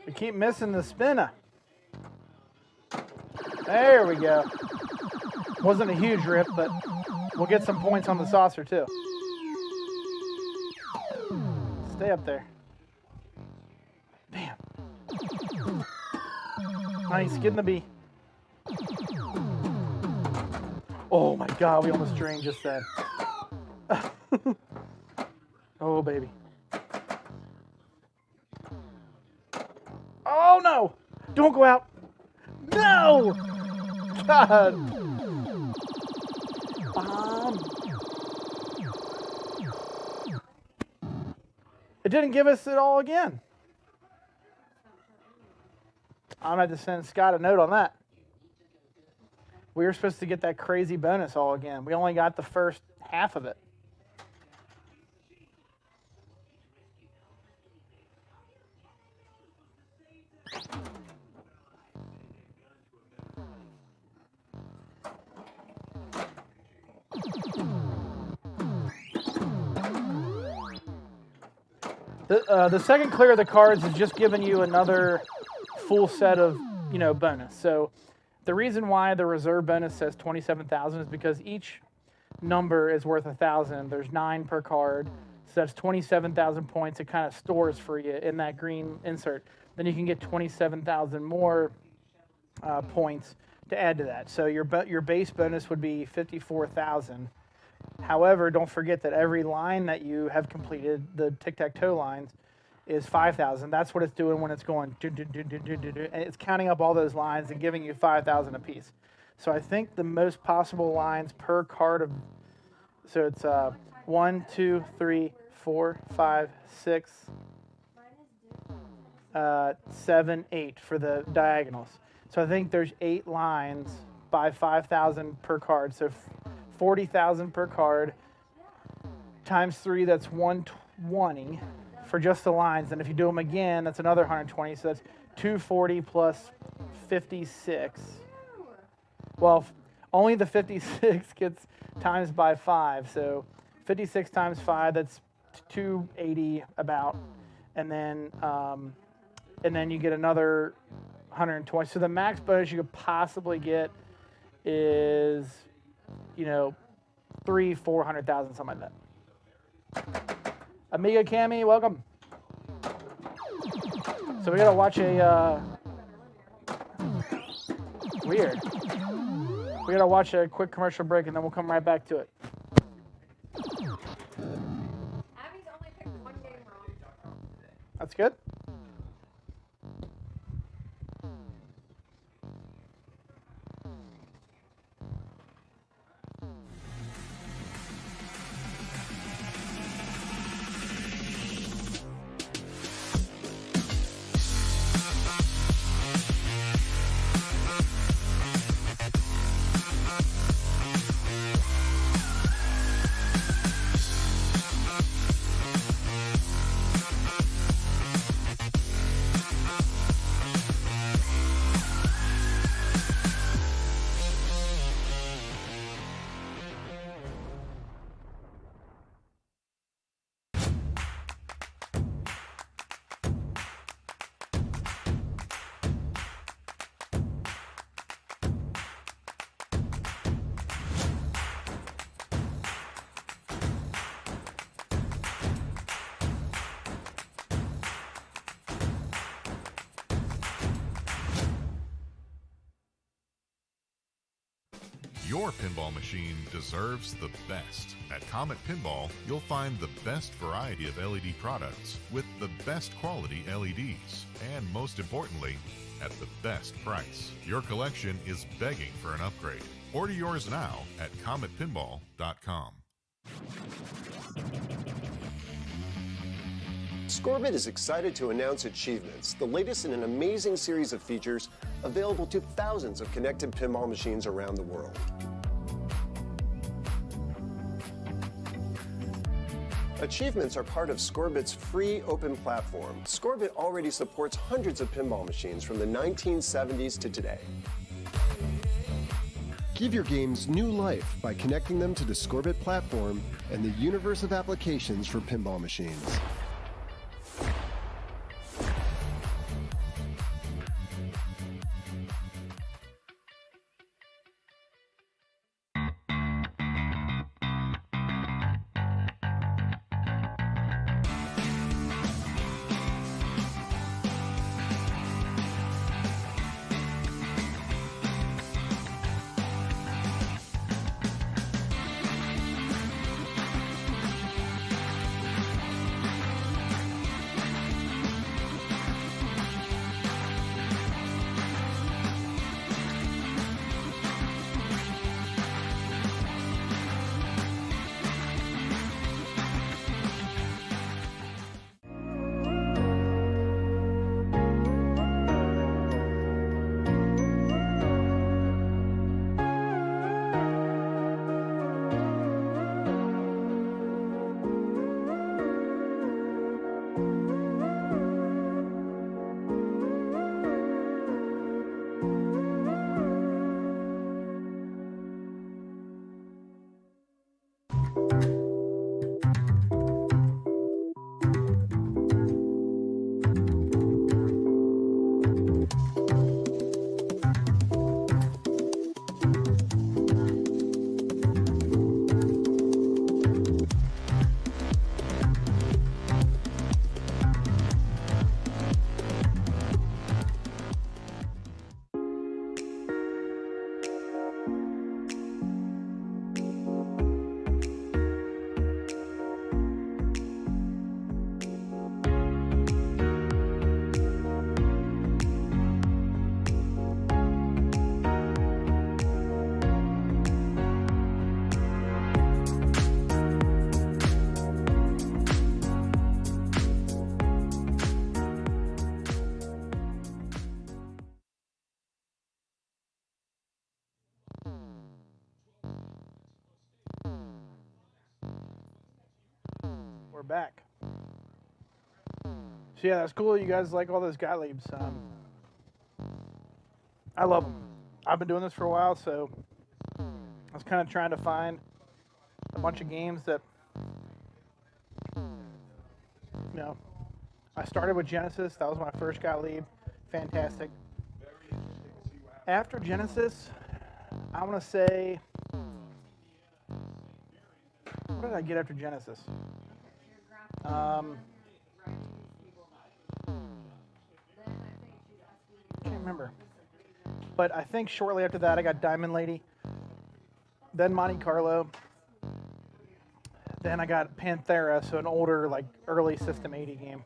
We keep missing the spinner. There we go. Wasn't a huge rip, but we'll get some points on the saucer too. Stay up there. Bam. Nice, get in the B. Oh my God, we almost drained just then. Oh baby. Oh no! Don't go out! No! God! It didn't give us it all again. I'm going to have to send Scott a note on that. We were supposed to get that crazy bonus all again. We only got the first half of it. The second clear of the cards is just giving you another full set of, bonus. So the reason why the reserve bonus says 27,000 is because each number is worth 1,000. There's 9 per card, so that's 27,000 points. It kind of stores for you in that green insert. Then you can get 27,000 more points to add to that. So your base bonus would be 54,000. However, don't forget that every line that you have completed, the tic-tac-toe lines, is 5,000. That's what it's doing when it's going, and it's counting up all those lines and giving you 5,000 apiece. So I think the most possible lines per card so it's 1, 2, 3, 4, 5, 6, 7, 8 for the diagonals. So I think there's 8 lines by 5,000 per card. So 40,000 per card times 3, that's 120 for just the lines. And if you do them again, that's another 120. So that's 240 plus 56. Well, only the 56 gets times by 5. So 56 times 5, that's 280 about. And then you get another 120. So the max bonus you could possibly get is, 300,000-400,000, something like that. Amiga Cami, welcome. So we gotta watch weird. We gotta watch a quick commercial break and then we'll come right back to it. Abby's only picked one game wrong. That's good. Your pinball machine deserves the best. At Comet Pinball, you'll find the best variety of LED products with the best quality LEDs, and most importantly, at the best price. Your collection is begging for an upgrade. Order yours now at cometpinball.com. Scorbit is excited to announce Achievements, the latest in an amazing series of features available to thousands of connected pinball machines around the world. Achievements are part of Scorbit's free open platform. Scorbit already supports hundreds of pinball machines from the 1970s to today. Give your games new life by connecting them to the Scorbit platform and the universe of applications for pinball machines. We're back. So yeah, that's cool. You guys like all those Gottliebs. I love them. I've been doing this for a while, so I was kind of trying to find a bunch of games that, you know, I started with Genesis. That was my first Gottlieb. Fantastic. After Genesis, I want to say, what did I get after Genesis? Can't remember. But I think shortly after that, I got Diamond Lady. Then Monte Carlo. Then I got Panthera, so an older, like, early System 80 game.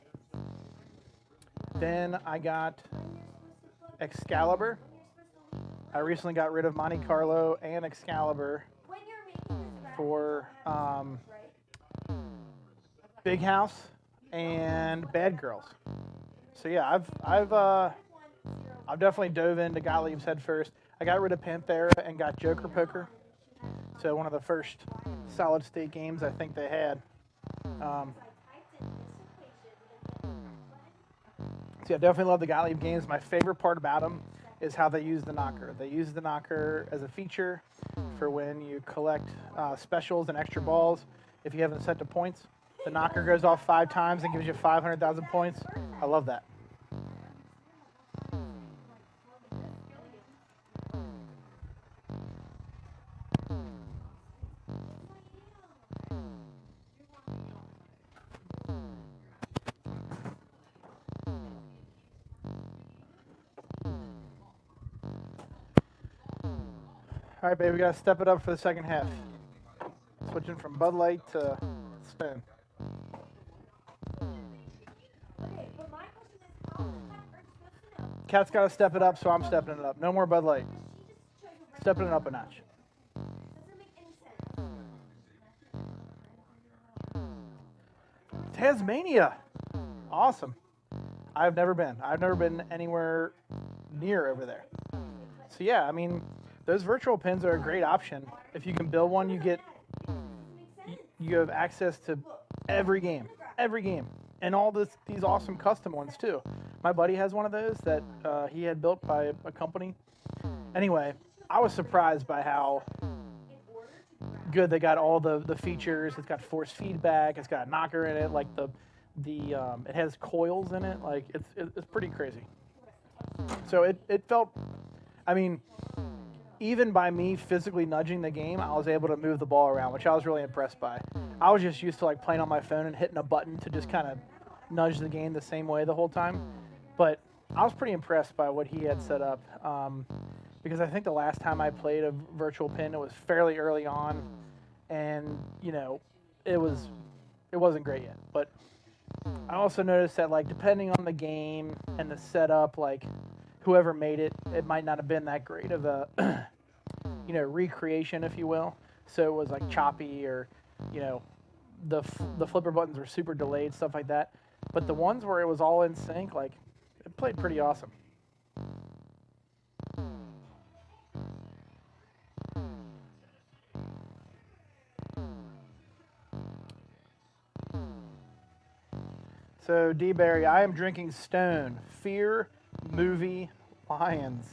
Then I got Excalibur. I recently got rid of Monte Carlo and Excalibur for Big House and Bad Girls. So yeah, I've definitely dove into Gottlieb's head first. I got rid of Panthera and got Joker Poker. So one of the first solid state games I think they had. So yeah, definitely love the Gottlieb games. My favorite part about them is how they use the knocker. They use the knocker as a feature for when you collect specials and extra balls. If you haven't set to points, the knocker goes off 5 times and gives you 500,000 points. I love that. All right, baby, we got to step it up for the second half. Switching from Bud Light to Stone. Cat's got to step it up, so I'm stepping it up. No more Bud Light. Stepping it up a notch. Tasmania. Awesome. I've never been anywhere near over there. So yeah, I mean, those virtual pins are a great option. If you can build one, you have access to every game, and all these awesome custom ones too. My buddy has one of those that he had built by a company. Anyway, I was surprised by how good they got all the features. It's got force feedback. It's got a knocker in it. Like it has coils in it. Like it's pretty crazy. So it felt, I mean, even by me physically nudging the game, I was able to move the ball around, which I was really impressed by. I was just used to like playing on my phone and hitting a button to just kind of nudge the game the same way the whole time. But I was pretty impressed by what he had set up, because I think the last time I played a virtual pin, it was fairly early on, and you know, it wasn't great yet. But I also noticed that, like, depending on the game and the setup, like, whoever made it, it might not have been that great of a, you know, recreation, if you will. So it was like choppy, or, you know, the flipper buttons were super delayed, stuff like that. But the ones where it was all in sync, like, it played pretty awesome. So, D-Berry, I am drinking Stone. Fear Movie Lions.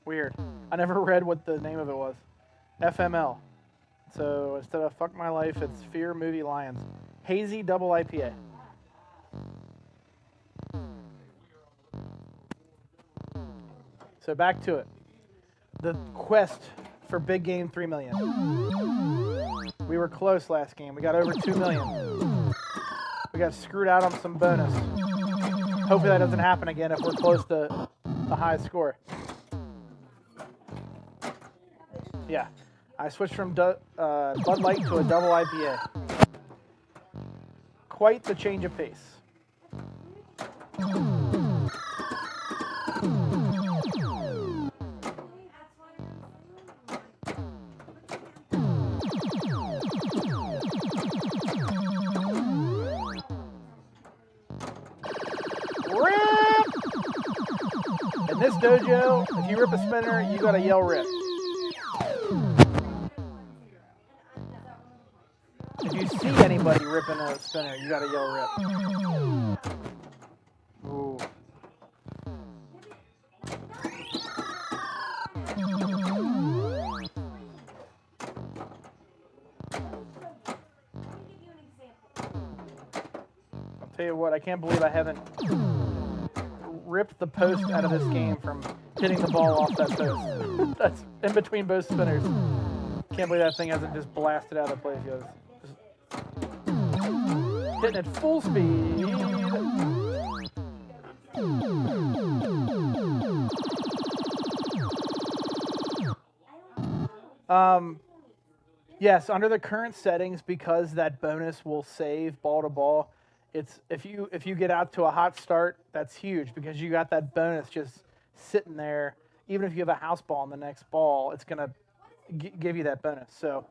Weird. I never read what the name of it was. FML. So, instead of Fuck My Life, it's Fear Movie Lions. Hazy double IPA. So back to it. The quest for big game 3 million. We were close last game. We got over 2 million. We got screwed out on some bonus. Hopefully that doesn't happen again if we're close to the high score. Yeah, I switched from Bud Light to a double IPA. Quite the change of pace. In this dojo, if you rip a spinner, you gotta yell rip. If you see anybody ripping a spinner, you gotta yell rip. Ooh. I'll tell you what, I can't believe I haven't ripped the post out of this game from hitting the ball off that post. That's in between both spinners. Can't believe that thing hasn't just blasted out of the place yet. Just hitting at full speed. Yes, under the current settings, because that bonus will save ball to ball, it's if you get out to a hot start, that's huge because you got that bonus just sitting there. Even if you have a house ball in the next ball, it's gonna give you that bonus. So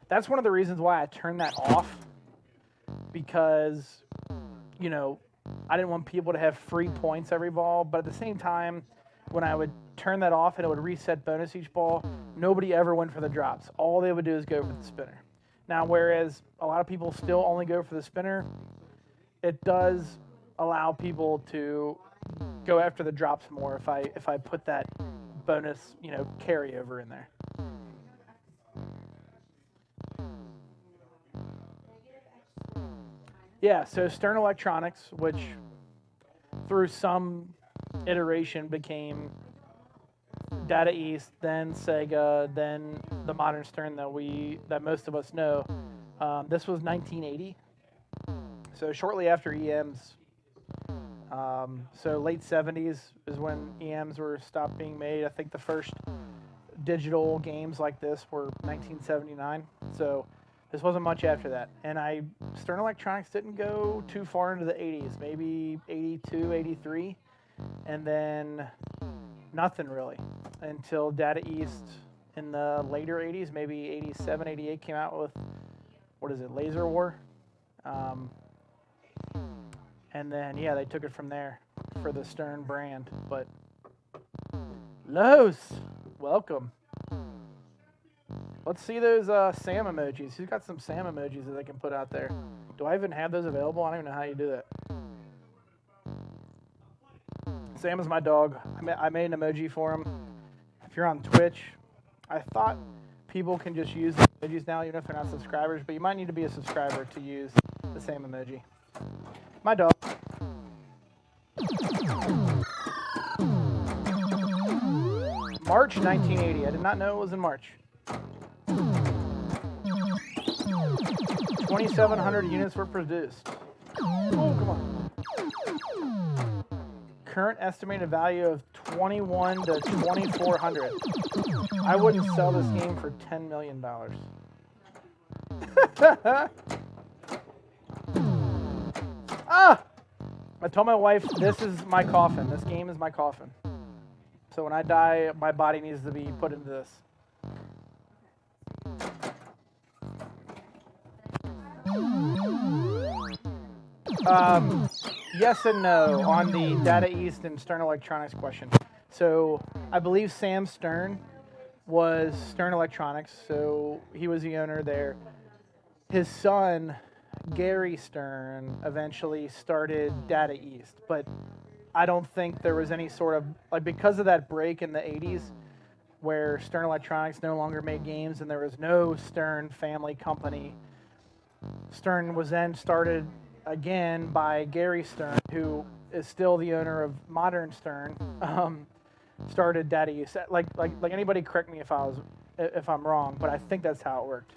that's one of the reasons why I turned that off, because I didn't want people to have free points every ball. But at the same time, when I would turn that off and it would reset bonus each ball, nobody ever went for the drops. All they would do is go for the spinner. Now, whereas a lot of people still only go for the spinner, it does allow people to go after the drops more if I put that bonus, carryover in there. Yeah, so Stern Electronics, which through some iteration became Data East, then Sega, then the modern Stern that most of us know. This was 1980. So shortly after EMs, so late 70s is when EMs were stopped being made. I think the first digital games like this were 1979. So this wasn't much after that. And Stern Electronics didn't go too far into the 80s, maybe 82, 83. And then nothing really until Data East in the later 80s, maybe 87, 88 came out with, Laser War? And then, they took it from there for the Stern brand. But Los, welcome. Let's see those Sam emojis. Who's got some Sam emojis that they can put out there? Do I even have those available? I don't even know how you do that. Sam is my dog. I made an emoji for him. If you're on Twitch, I thought people can just use the emojis now, even if they're not subscribers, but you might need to be a subscriber to use the same emoji. My dog. March 1980. I did not know it was in March. 2,700 units were produced. Oh, come on. Current estimated value of 21 to 2,400. I wouldn't sell this game for $10 million. I told my wife, this is my coffin. This game is my coffin. So when I die, my body needs to be put into this. Yes and no on the Data East and Stern Electronics question. So I believe Sam Stern was Stern Electronics, so he was the owner there. His son, Gary Stern, eventually started Data East, but I don't think there was any sort of, because of that break in the 80s where Stern Electronics no longer made games and there was no Stern family company. Stern was then started again by Gary Stern, who is still the owner of modern Stern. started data use. Like anybody correct me if I'm wrong, but I think that's how it worked.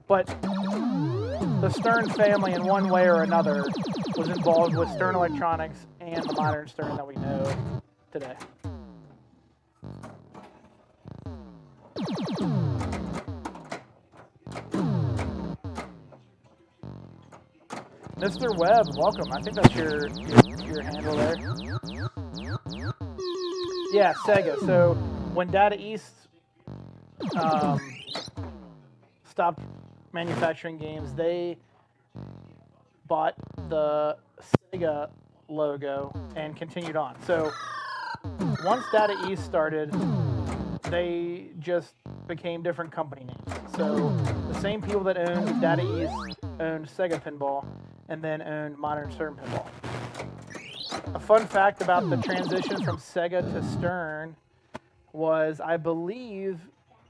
But the Stern family, in one way or another, was involved with Stern Electronics and the modern Stern that we know today. Mr. Webb, welcome. I think that's your handle there. Yeah, Sega. So when Data East stopped manufacturing games, they bought the Sega logo and continued on. So once Data East started, they just became different company names. So the same people that owned Data East owned Sega Pinball and then owned Modern Stern Pinball. A fun fact about the transition from Sega to Stern was, I believe,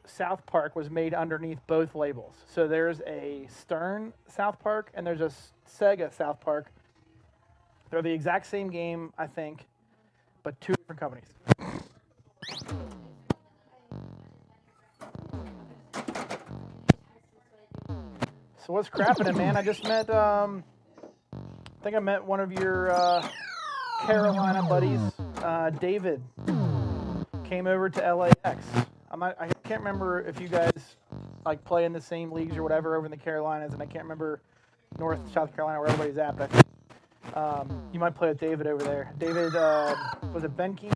South Park was made underneath both labels. So there's a Stern South Park and there's a Sega South Park. They're the exact same game, I think, but two different companies. So what's crapping, man? I just met, I think I met one of your Carolina buddies, David, came over to LAX. I can't remember if you guys like play in the same leagues or whatever over in the Carolinas, and I can't remember North, South Carolina, where everybody's at, but you might play with David over there. David, was it Ben Key?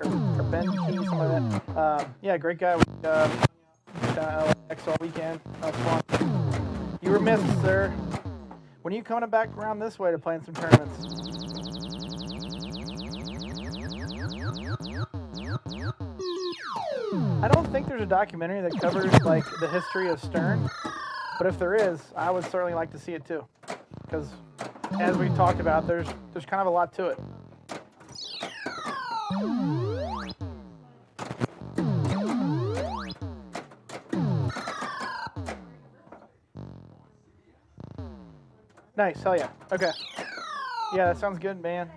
Or Ben Key, something like that. Yeah, great guy. LAX all weekend. That was fun. You were missed, sir. When are you coming back around this way to play in some tournaments? I don't think there's a documentary that covers like the history of Stern, but if there is, I would certainly like to see it too, because as we talked about, there's kind of a lot to it. Nice, hell yeah. Okay. Yeah, that sounds good, man.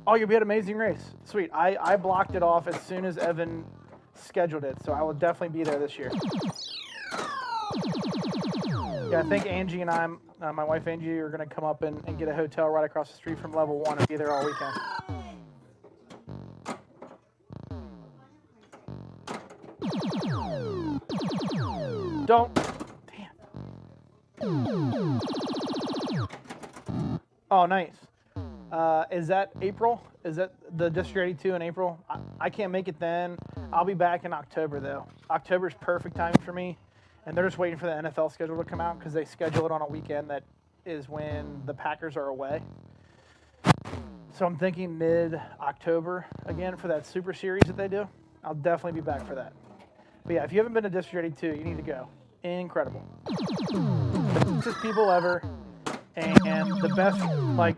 Oh, you'll be at Amazing Race. Sweet. I blocked it off as soon as Evan scheduled it, so I will definitely be there this year. Yeah, I think Angie and I, my wife Angie, are going to come up and get a hotel right across the street from Level 1 and be there all weekend. Don't. Damn. Oh, nice. Is that April? Is that the District 82 in April? I can't make it then. I'll be back in October, though. October's perfect timing for me. And they're just waiting for the NFL schedule to come out because they schedule it on a weekend that is when the Packers are away. So I'm thinking mid-October again for that Super Series that they do. I'll definitely be back for that. But yeah, if you haven't been to District 82, you need to go. Incredible. The nicest people ever. And the best, like,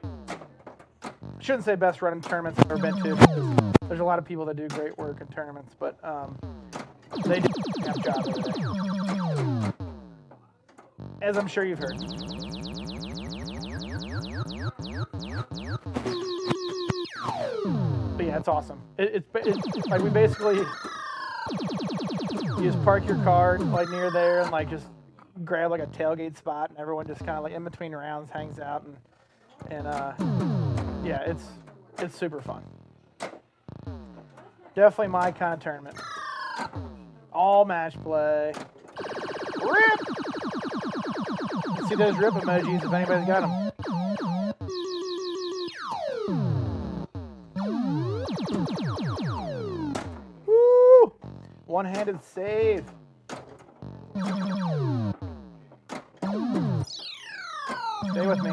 I shouldn't say best run in tournaments I've ever been to, because there's a lot of people that do great work in tournaments, but they do a damn job over there. As I'm sure you've heard. But yeah, it's awesome. It's like we basically, you just park your car like near there and like just grab like a tailgate spot, and everyone just kind of like in between rounds hangs out and yeah, it's super fun. Definitely my kind of tournament. All match play. Rip! See those rip emojis if anybody's got them. Woo! One-handed save. Stay with me.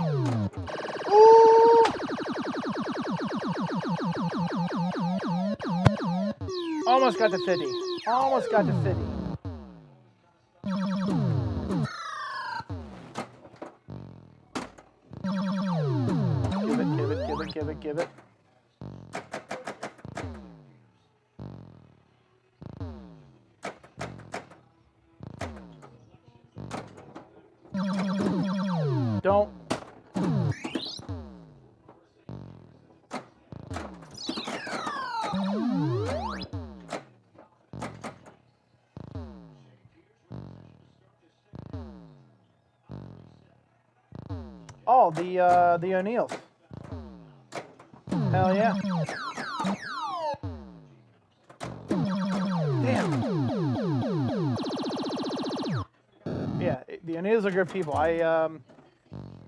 Ooh! Almost got to 50. Almost got to 50. Give it. Don't. Oh, the O'Neills. Hell yeah. Damn. Yeah, the O'Neills are good people. I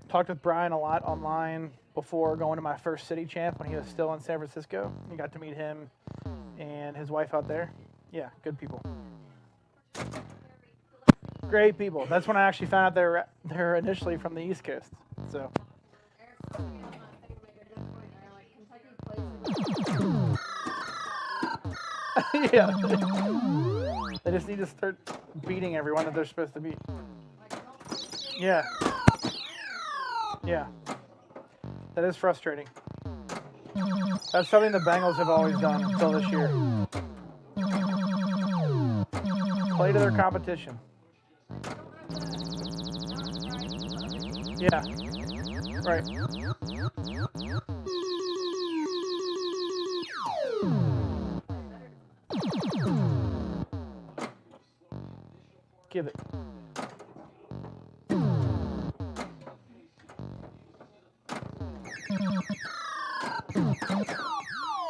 talked with Brian a lot online before going to my first city champ when he was still in San Francisco. You got to meet him and his wife out there. Yeah, good people. Great people. That's when I actually found out they're initially from the East Coast. So. Yeah. They just need to start beating everyone that they're supposed to beat. Yeah. Yeah. That is frustrating. That's something the Bengals have always done until this year. Play to their competition. Yeah. Right. Give it.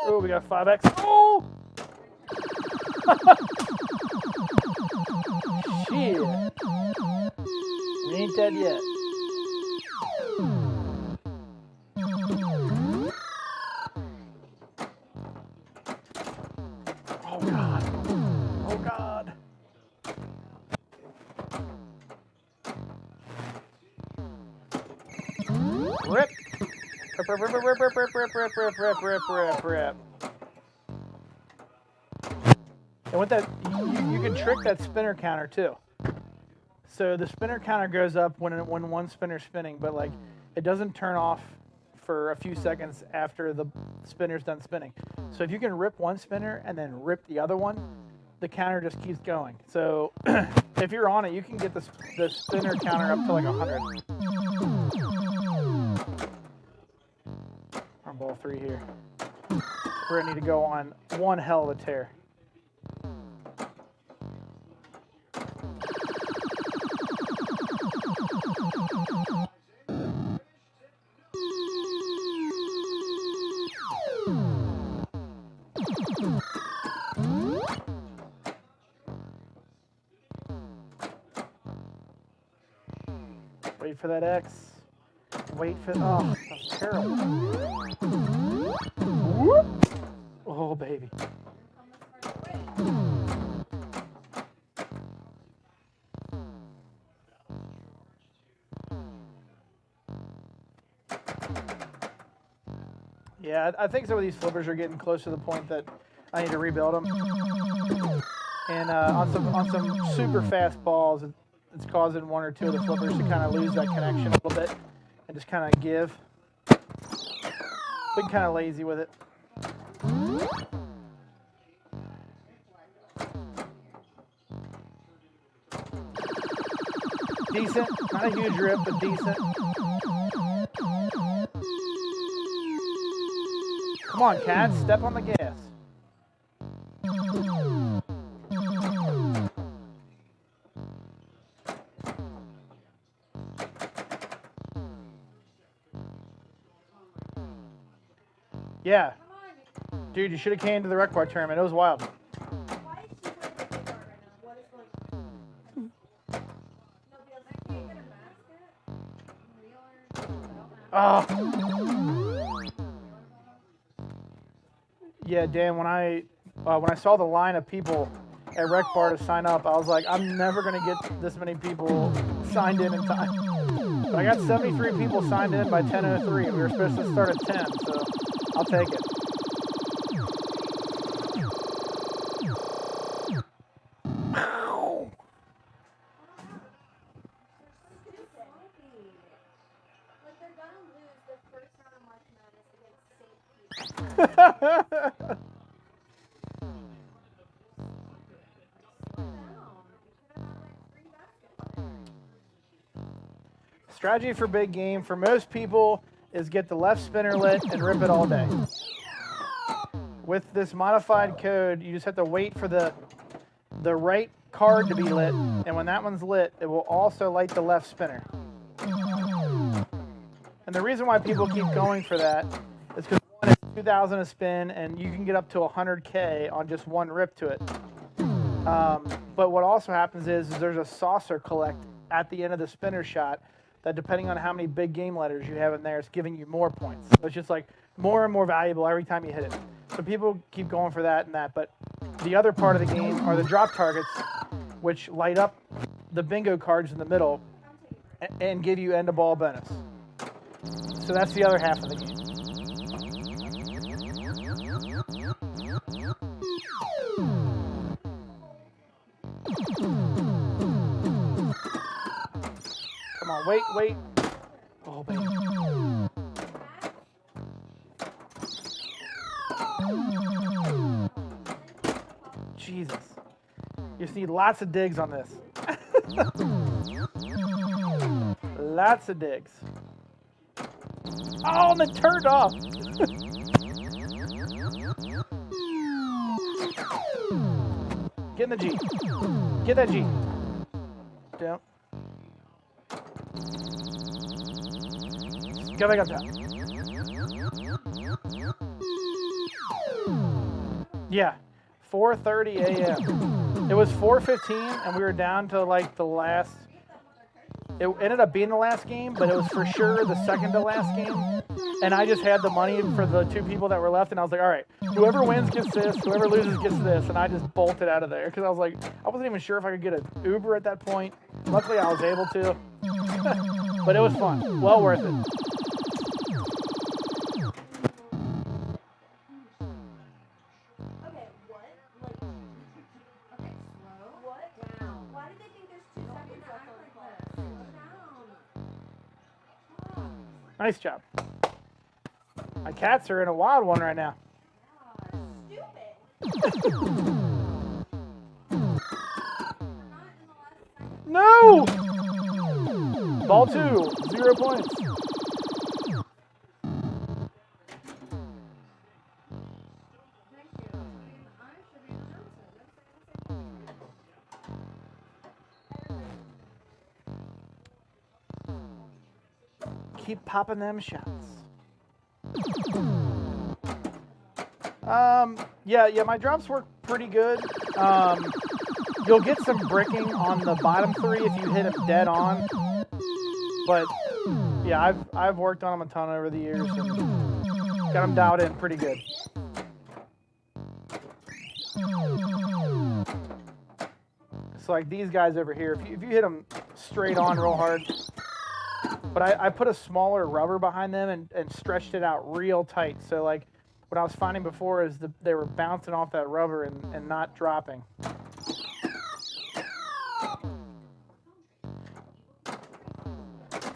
Oh, we got 5X. Oh! Shit. We ain't dead yet. Oh, God. Oh, God. Rip. Rip, rip, rip, rip, rip, rip, rip, rip, rip, rip, rip, rip, rip. And with that, you can trick that spinner counter too. So the spinner counter goes up when one spinner's spinning, but like it doesn't turn off for a few seconds after the spinner's done spinning. So if you can rip one spinner and then rip the other one, the counter just keeps going. So if you're on it, you can get the spinner counter up to like 100. On ball 3 here. We're gonna need to go on one hell of a tear. Wait for that X. Wait for. Oh, that's terrible. Whoop. Oh, baby. Yeah, I think some of these flippers are getting close to the point that I need to rebuild them. And on some super fast balls, it's causing one or two of the flippers to kind of lose that connection a little bit and just kind of give. Been kind of lazy with it. Decent, not a huge rip, but decent. Come on, Cat, step on the gas. Yeah. Dude, you should have came to the rec bar tournament. It was wild. Why is she playing the big bar right now? What is going on? Nobody else can get a basket? Oh. Yeah, Dan, when I saw the line of people at rec bar to sign up, I was like, I'm never going to get this many people signed in time. But I got 73 people signed in by 10:03. We were supposed to start at 10, so I'll take it. Like they're gonna lose the first round of March Madness against St. Pete. Strategy for big game for most people is get the left spinner lit and rip it all day. with this modified code, you just have to wait for the right card to be lit, and when that one's lit, it will also light the left spinner. And the reason why people keep going for that is because one, it's 2,000 a spin, and you can get up to 100K on just one rip to it. But what also happens is there's a saucer collect at the end of the spinner shot that, depending on how many big game letters you have in there, it's giving you more points. So it's just like more and more valuable every time you hit it. So people keep going for that and that. But the other part of the game are the drop targets, which light up the bingo cards in the middle and give you end of ball bonus. So that's the other half of the game. Come on, wait. Oh, baby. Jesus. You just need lots of digs on this. Lots of digs. Oh, and it turned off. Get in the G. Get that G. Down. Get back up top. Yeah, 4:30 a.m. It was 4:15, and we were down to like the last. It ended up being the last game, but it was for sure the second to last game. And I just had the money for the two people that were left, and I was like, all right, whoever wins gets this, whoever loses gets this, and I just bolted out of there because I was like, I wasn't even sure if I could get an Uber at that point. Luckily, I was able to. But it was fun. Well worth it. Nice job. My cats are in a wild one right now. No! Ball 2, 0 points. Keep popping them shots. Yeah, my drops work pretty good. You'll get some bricking on the bottom 3 if you hit them dead on. But yeah, I've worked on them a ton over the years and got them dialed in pretty good. So like these guys over here, if you hit them straight on real hard. But I put a smaller rubber behind them and stretched it out real tight. So like what I was finding before is they were bouncing off that rubber and not dropping.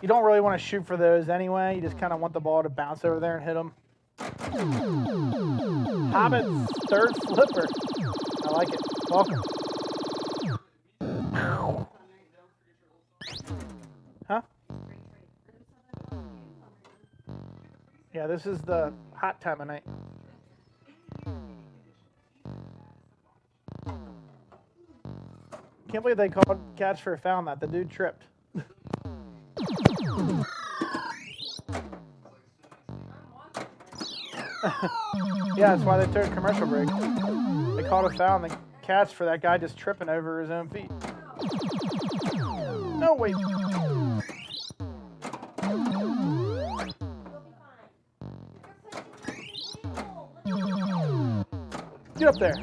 You don't really want to shoot for those anyway. You just kind of want the ball to bounce over there and hit them. Hobbit's third flipper. I like it. Welcome. Huh? Yeah, this is the hot time of night. Can't believe they called catch for a foul on that. The dude tripped. Yeah, that's why they took a commercial break. They called a foul and the catch for that guy just tripping over his own feet. No, wait. Get up there.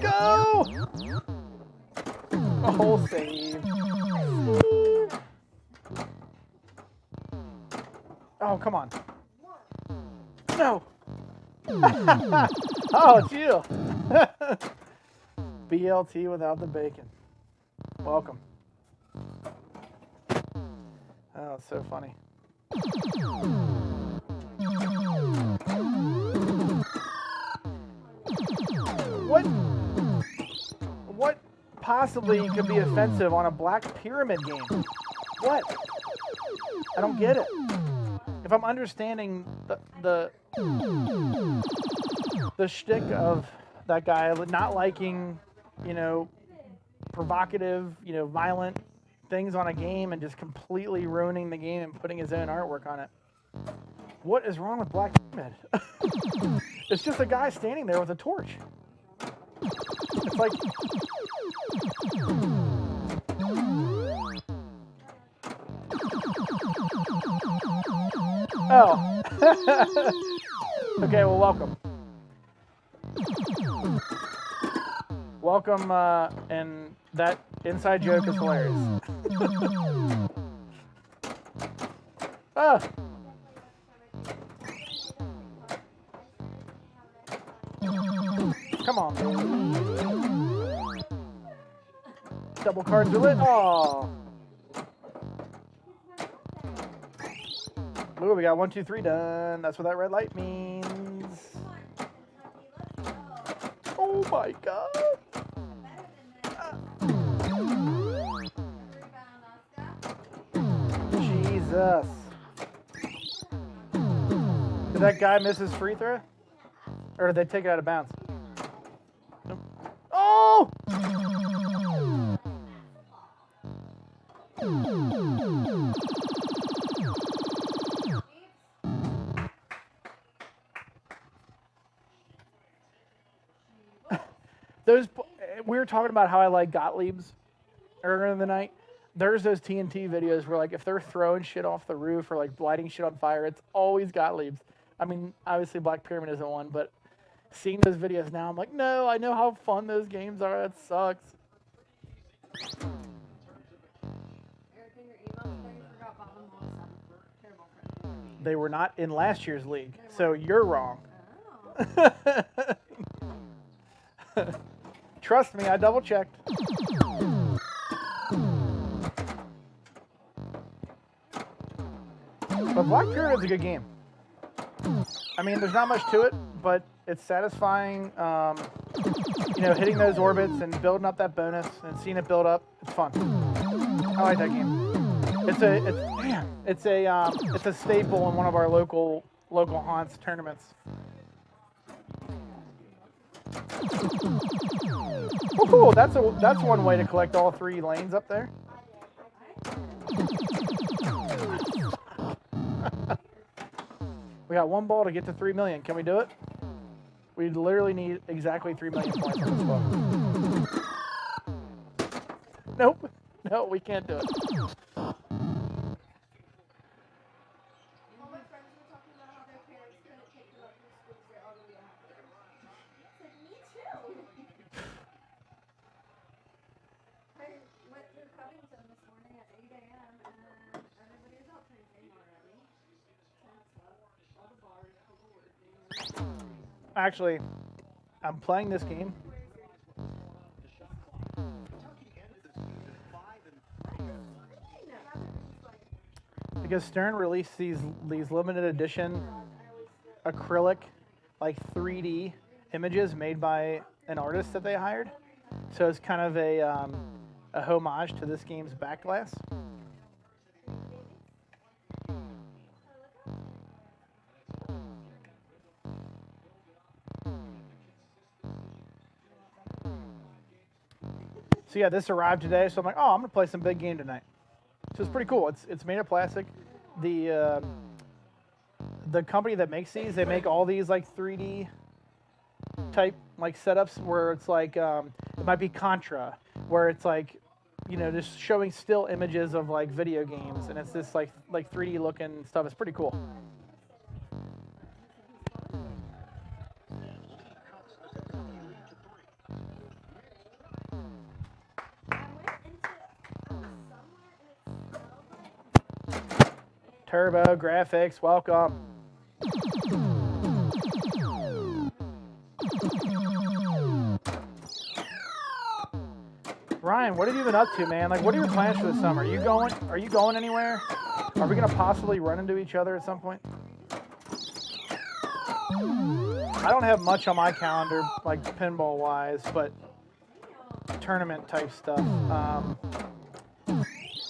Go! Oh, save. Oh, come on. No. Oh, it's you. BLT without the bacon. Welcome. Oh, it's so funny. What possibly could be offensive on a black pyramid game? What? I don't get it. If I'm understanding the the shtick of that guy not liking, you know, provocative, you know, violent things on a game and just completely ruining the game and putting his own artwork on it. What is wrong with Black Pyramid? It's just a guy standing there with a torch. It's like... Oh. Okay, well, welcome. Welcome, and that inside joke is hilarious. Ah. Come on. Double cards are lit. Oh. Ooh, we got 1, 2, 3 done. That's what that red light means. Oh my god. Jesus. Did that guy miss his free throw? Or did they take it out of bounds? Nope. Oh! We were talking about how I like Gottlieb's earlier in the night. There's those TNT videos where, like, if they're throwing shit off the roof or, like, lighting shit on fire, it's always Gottlieb's. I mean, obviously Black Pyramid isn't one, but seeing those videos now, I'm like, no, I know how fun those games are. That sucks. They were not in last year's league, so you're wrong. Trust me, I double checked. But Black Pyramid's a good game. I mean, there's not much to it, but it's satisfying. You know, hitting those orbits and building up that bonus and seeing it build up. It's fun. I like that game. It's a staple in one of our local haunts tournaments. Ooh, that's one way to collect all 3 lanes up there. We got 1 ball to get to 3 million. Can we do it? We literally need exactly 3 million points on this ball. Nope. No, we can't do it. Actually, I'm playing this game. Because Stern released these limited edition acrylic, like 3D images made by an artist that they hired. So it's kind of a homage to this game's backglass. So yeah, this arrived today, so I'm like, oh, I'm gonna play some big game tonight. So it's pretty cool. It's made of plastic. The company that makes these, they make all these like 3D type like setups where it's like it might be Contra, where it's like, you know, just showing still images of like video games, and it's this like 3D looking stuff. It's pretty cool. Turbo Graphics, welcome. Ryan, what have you been up to, man? Like, what are your plans for the summer? Are you going anywhere? Are we gonna possibly run into each other at some point? I don't have much on my calendar, like pinball wise, but tournament type stuff.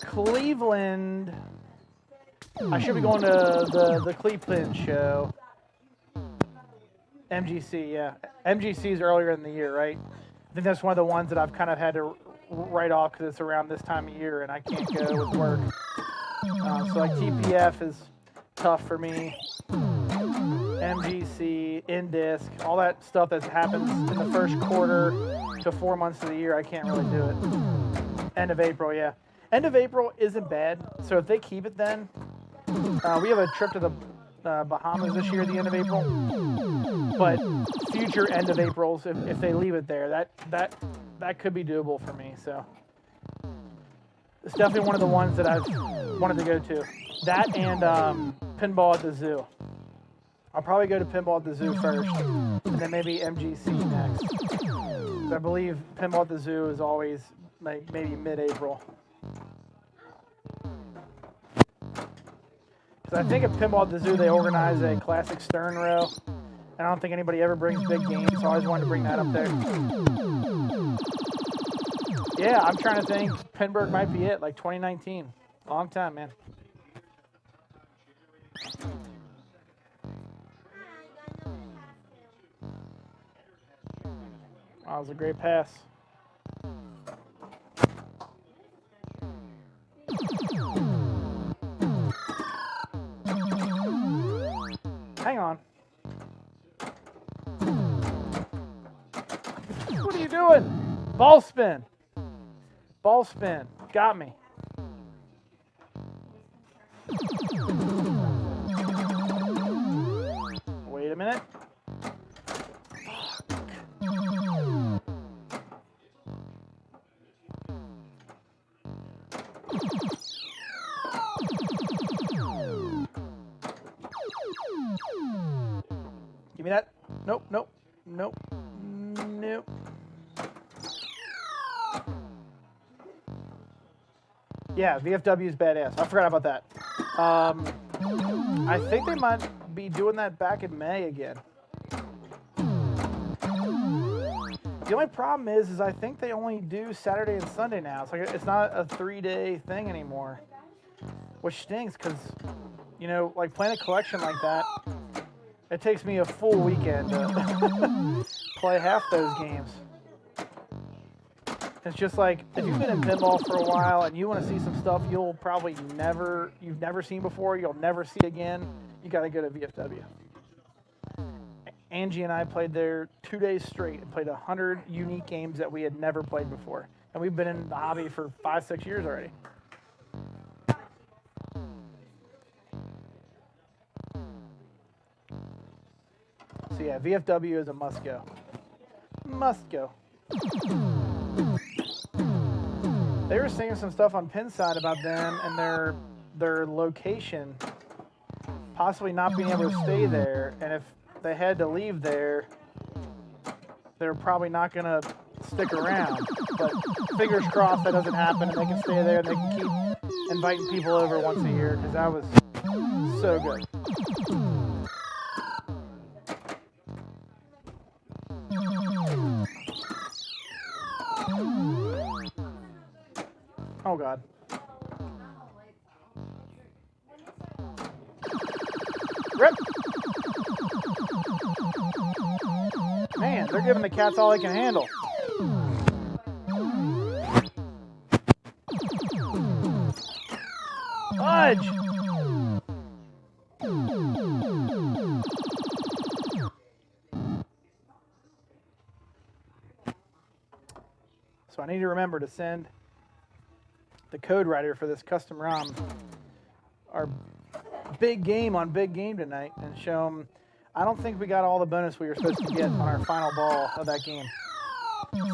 Cleveland. I should be going to the Cleveland show. MGC, yeah. MGC's earlier in the year, right? I think that's one of the ones that I've kind of had to write off because it's around this time of year and I can't go with work. So like TPF is tough for me. MGC, in-disc, all that stuff that happens in the first quarter to 4 months of the year, I can't really do it. End of April, yeah. End of April isn't bad. So if they keep it then, we have a trip to the Bahamas this year at the end of April. But future end of Aprils, if they leave it there, that could be doable for me. So it's definitely one of the ones that I've wanted to go to. That and pinball at the zoo. I'll probably go to pinball at the zoo first, and then maybe MGC next. I believe pinball at the zoo is always like maybe mid-April. Because I think at pinball at the zoo they organize a classic Stern row. I don't think anybody ever brings big games, so I always wanted to bring that up there. Yeah, I'm trying to think. Pinburg might be it, like 2019. Long time, man. That was a great pass. Hang on. What are you doing? Ball spin. Ball spin. Got me. Wait a minute. Give me that. Nope, nope, nope, nope. Yeah, VFW is badass. I forgot about that. I think they might be doing that back in May again. The only problem is I think they only do Saturday and Sunday now. It's like it's not a 3-day thing anymore, which stinks because, you know, like playing a collection like that, it takes me a full weekend to play half those games. It's just like, if you've been in pinball for a while and you want to see some stuff you've never seen before, you'll never see again, you got to go to VFW. Angie and I played there 2 days straight and played 100 unique games that we had never played before. And we've been in the hobby for 5-6 years already. So yeah, VFW is a must go. Must go. They were saying some stuff on Pinside about them and their location possibly not being able to stay there, and if they had to leave there, they're probably not going to stick around. But fingers crossed that doesn't happen and they can stay there and they can keep inviting people over once a year, because that was so good. Oh God. Rip! Man, they're giving the cats all they can handle. Fudge! So I need to remember to send the code writer for this custom ROM our big game on Big Game tonight and show them I don't think we got all the bonus we were supposed to get on our final ball of that game.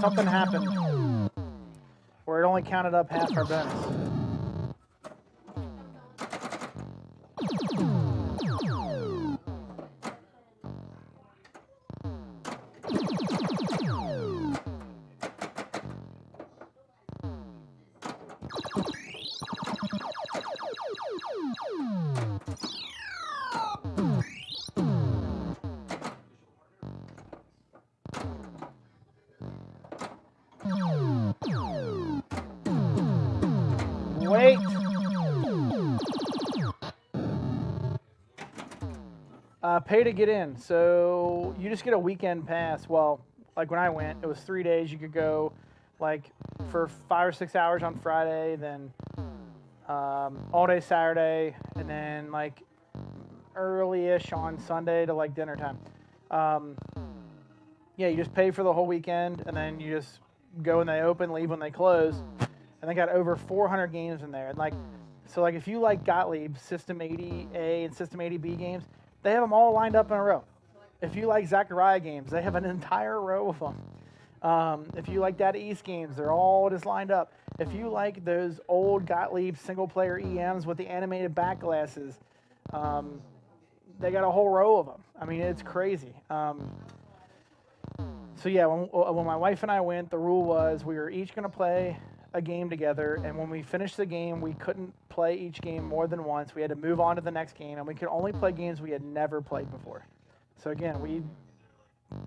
Something happened where it only counted up half our bonus. pay to get in. So you just get a weekend pass. Well, like when I went, it was 3 days. You could go like for 5 or 6 hours on Friday, then all day Saturday, and then like early-ish on Sunday to like dinner time. Yeah, you just pay for the whole weekend, and then you just go when they open, leave when they close. And they got over 400 games in there. And like, so like if you like Gottlieb, System 80A and System 80B games, they have them all lined up in a row. If you like Zachariah games, they have an entire row of them. If you like Data East games, they're all just lined up. If you like those old Gottlieb single-player EMs with the animated back glasses, they got a whole row of them. I mean, it's crazy. So yeah, when my wife and I went, the rule was we were each going to play a game together, and when we finished the game, we couldn't play each game more than once. We had to move on to the next game, and we could only play games we had never played before. So again, we've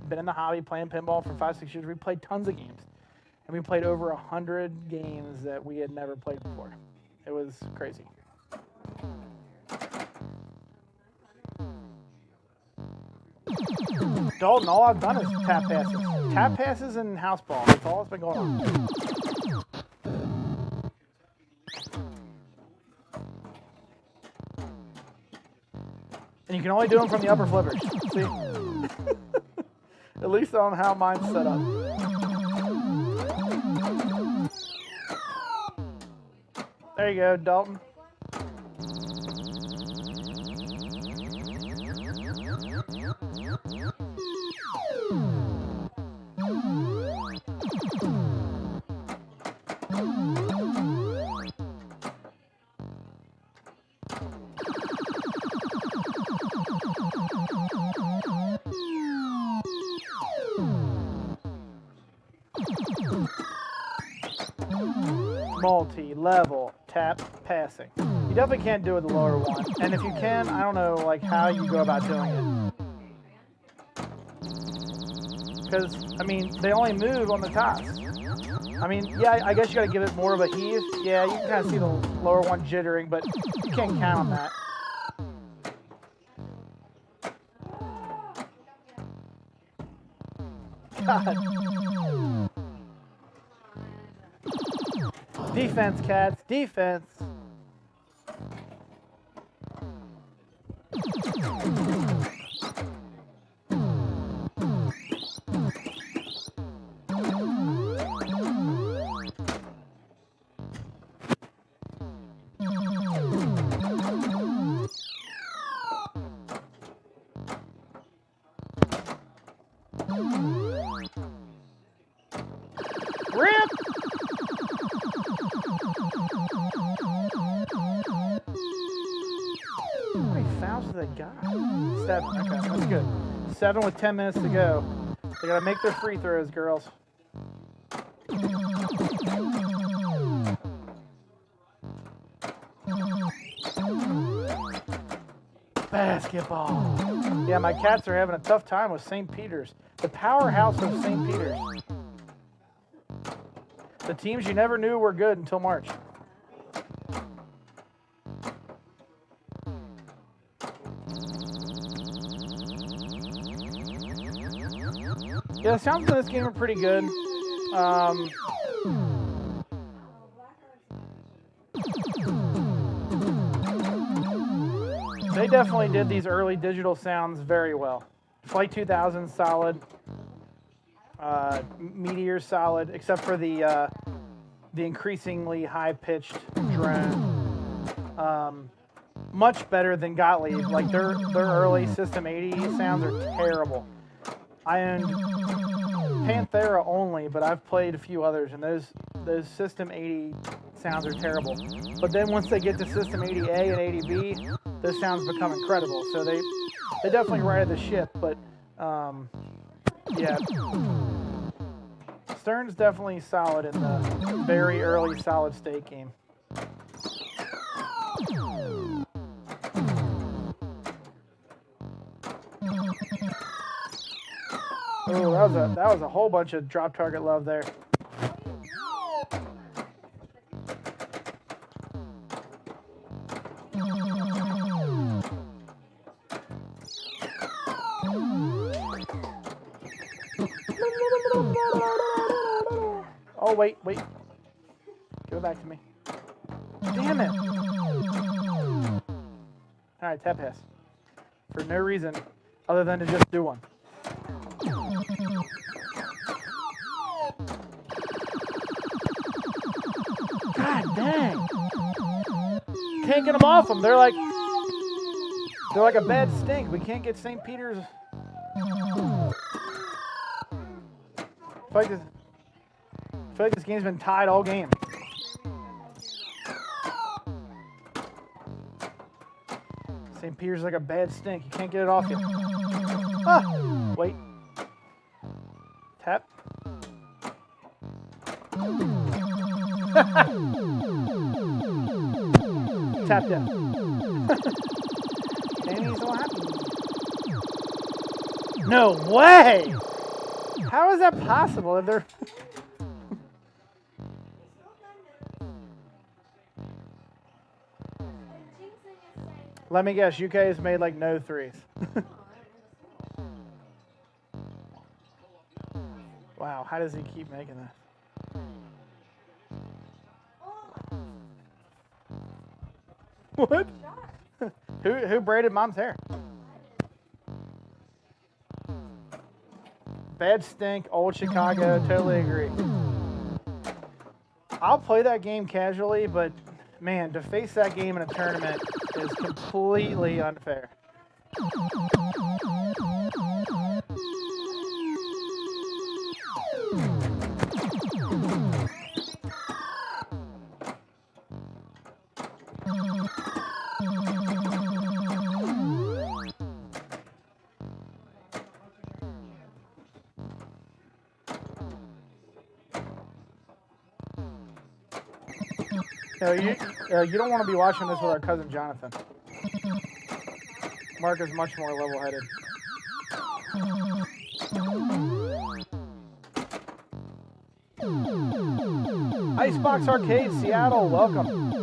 been in the hobby playing pinball for 5-6 years. We played tons of games, and we played over 100 games that we had never played before. It was crazy. Dalton, all I've done is tap passes. Tap passes and house ball. That's all that's been going on. And you can only do them from the upper flippers. See? At least on how mine's set up. There you go, Dalton. Multi-level tap passing. You definitely can't do it the lower one. And if you can, I don't know like how you go about doing it. Because, I mean, they only move on the tops. I mean, yeah, I guess you got to give it more of a heave. Yeah, you can kind of see the lower one jittering, but you can't count on that. God. Defense, cats. Defense. Rip! How many fouls do they got? 7. Okay, that's good. 7 with 10 minutes to go. They gotta make their free throws, girls. Basketball. Yeah, my cats are having a tough time with St. Peter's. The powerhouse of St. Peter's. The teams you never knew were good until March. Yeah, the sounds in this game are pretty good. They definitely did these early digital sounds very well. Flight 2000 solid. Meteor solid, except for the increasingly high-pitched drone. Much better than Gottlieb. Like their early System 80 sounds are terrible. I owned Panthera only, but I've played a few others, and those System 80 sounds are terrible. But then once they get to System 80A and 80B, those sounds become incredible. So they definitely righted the ship, but yeah. Stern's definitely solid in the very early solid state game. Oh, that was a whole bunch of drop target love there. Oh, wait. Give it back to me. Damn it. All right, tap pass. For no reason other than to just do one. God dang. Can't get them off them. They're like a bad stink. We can't get St. Peter's. I feel like this game's been tied all game. St. Peter's like a bad stink. You can't get it off you. Ah, wait. Tap. Tap down. Danny's so happy. No way! How is that possible? If they're Let me guess, UK has made like no threes. Wow, how does he keep making this? What? Who braided mom's hair? Bad stink, old Chicago, totally agree. I'll play that game casually, but man, to face that game in a tournament is completely unfair. No, you don't want to be watching this with our cousin Jonathan. Mark is much more level-headed. Icebox Arcade, Seattle, welcome.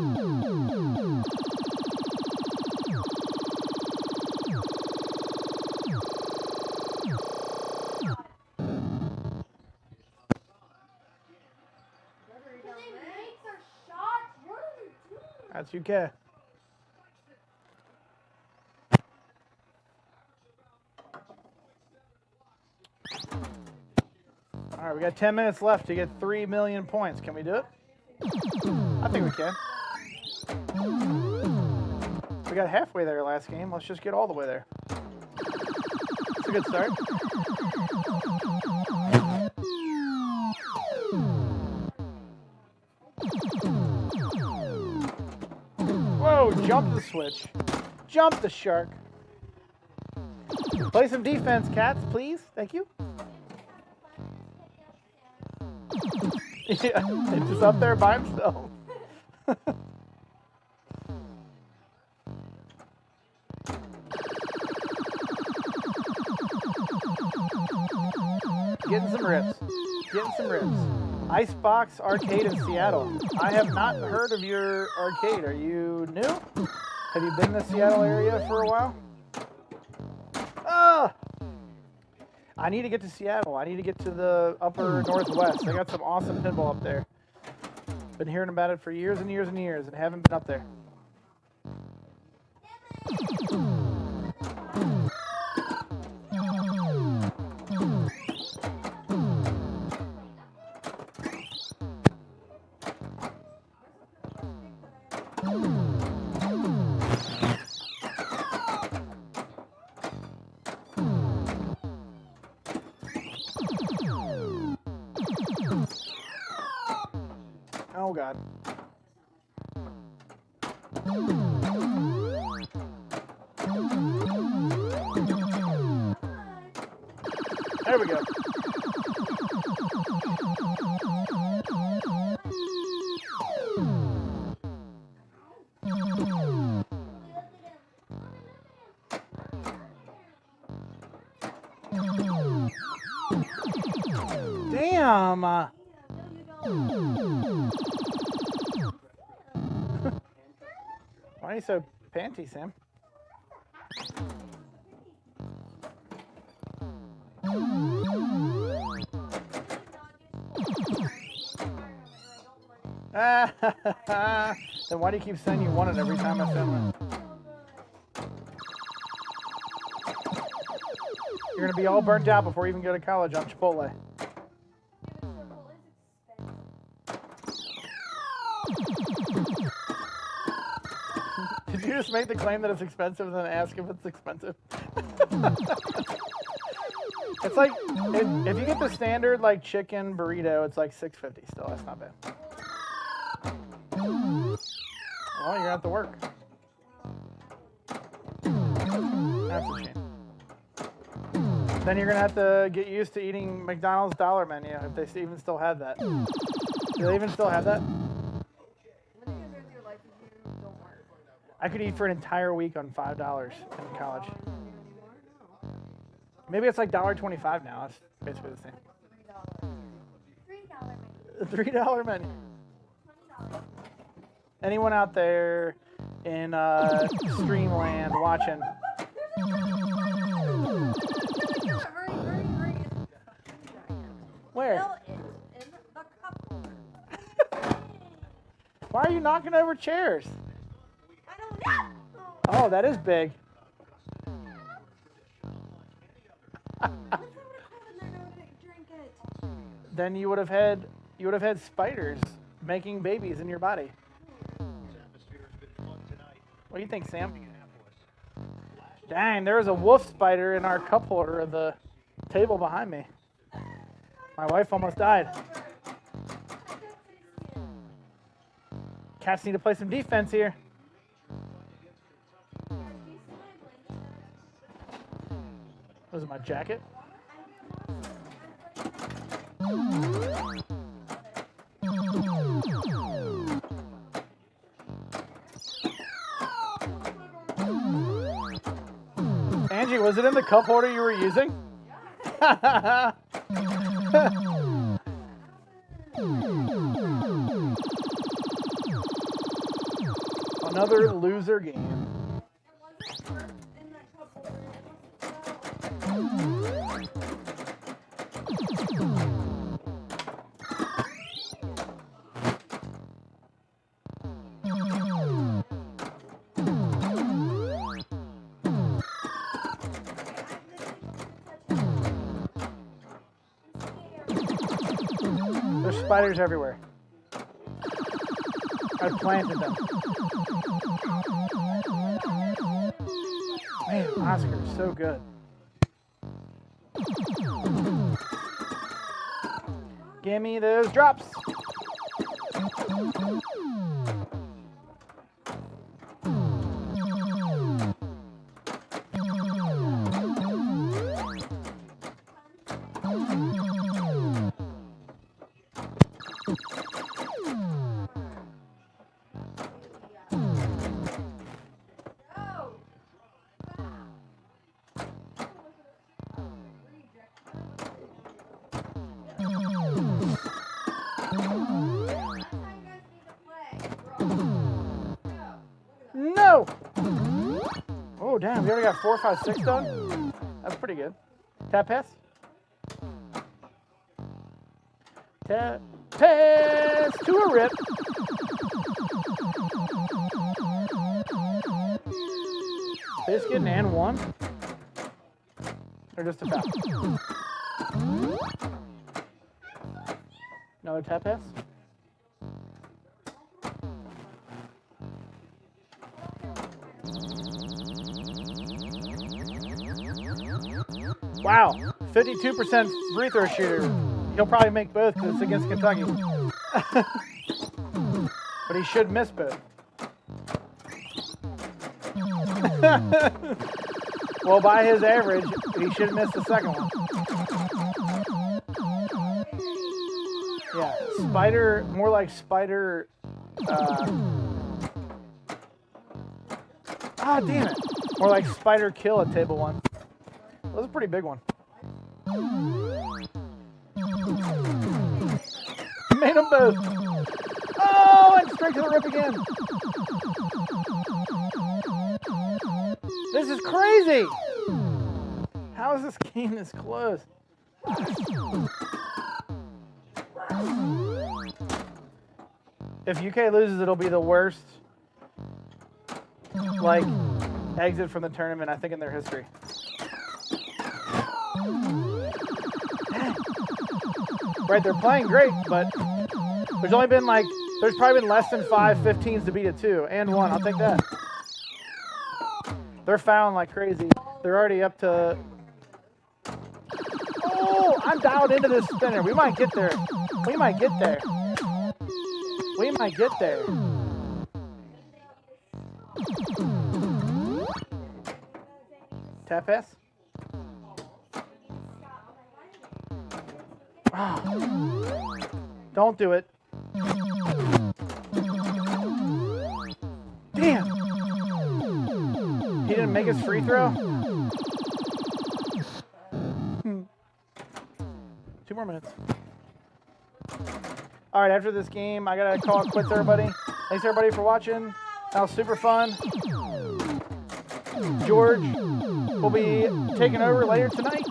That's UK. All right, we got 10 minutes left to get 3 million points. Can we do it? I think we can. We got halfway there last game. Let's just get all the way there. That's a good start. Whoa, jump the switch. Jump the shark. Play some defense, cats, please. Thank you. Yeah, it's just up there by himself. Getting some rips. Getting some rips. Icebox Arcade in Seattle. I have not heard of your arcade. Are you new? Have you been in the Seattle area for a while? Ah! I need to get to Seattle. I need to get to the upper northwest. They got some awesome pinball up there. Been hearing about it for years and years and years and haven't been up there. Oh, God. There we go. Damn. Why are you so panty, Sam? Then why do you keep saying you want it every time I send it? You're gonna be all burnt out before you even go to college on Chipotle. Did you just make the claim that it's expensive and then ask if it's expensive? It's like, if you get the standard like chicken burrito, it's like $6.50 still. That's not bad. Well, you're gonna have to work. That's a shame. Then you're gonna have to get used to eating McDonald's dollar menu if they even still have that. Do they even still have that? I could eat for an entire week on $5 in college. Maybe it's like $1.25 now. It's basically the same. $3 menu. Anyone out there in Streamland watching? Where? Why are you knocking over chairs? I don't know. Oh, that is big. Then you would have had spiders making babies in your body. What do you think, Sam? Dang, there was a wolf spider in our cup holder of the table behind me. My wife almost died. Cats need to play some defense here. Was it my jacket? Angie, was it in the cup holder you were using? Another loser game. There's spiders everywhere. I planted them. Man, Oscar is so good. Give me those drops. No! Oh, damn. We already got 4, 5, 6 done? That's pretty good. Tap pass? Tap pass to a rip. Biscuit and 1? Or just a foul? Another tap pass? Wow, 52% free throw shooter. He'll probably make both because it's against Kentucky. But he should miss both. Well, by his average, he should miss the second one. Yeah, spider, more like spider. Damn it. More like spider kill at table 1. That was a pretty big one. Made them both. Oh, and straight to the rip again. This is crazy. How is this game this close? If UK loses, it'll be the worst, like, exit from the tournament, I think, in their history. Right, they're playing great, but there's only been, like, there's probably been less than 5 15s to beat it, too. And 1, I'll take that. They're fouling like crazy. They're already up to... Oh, I'm dialed into this spinner. We might get there. We might get there. We might get there. Tap pass. Oh. Don't do it. Damn. He didn't make his free throw? 2 more minutes. All right, after this game, I got to call it quits, everybody. Thanks, everybody, for watching. That was super fun. George will be taking over later tonight.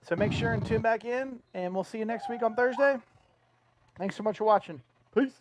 So make sure and tune back in, and we'll see you next week on Thursday. Thanks so much for watching. Peace.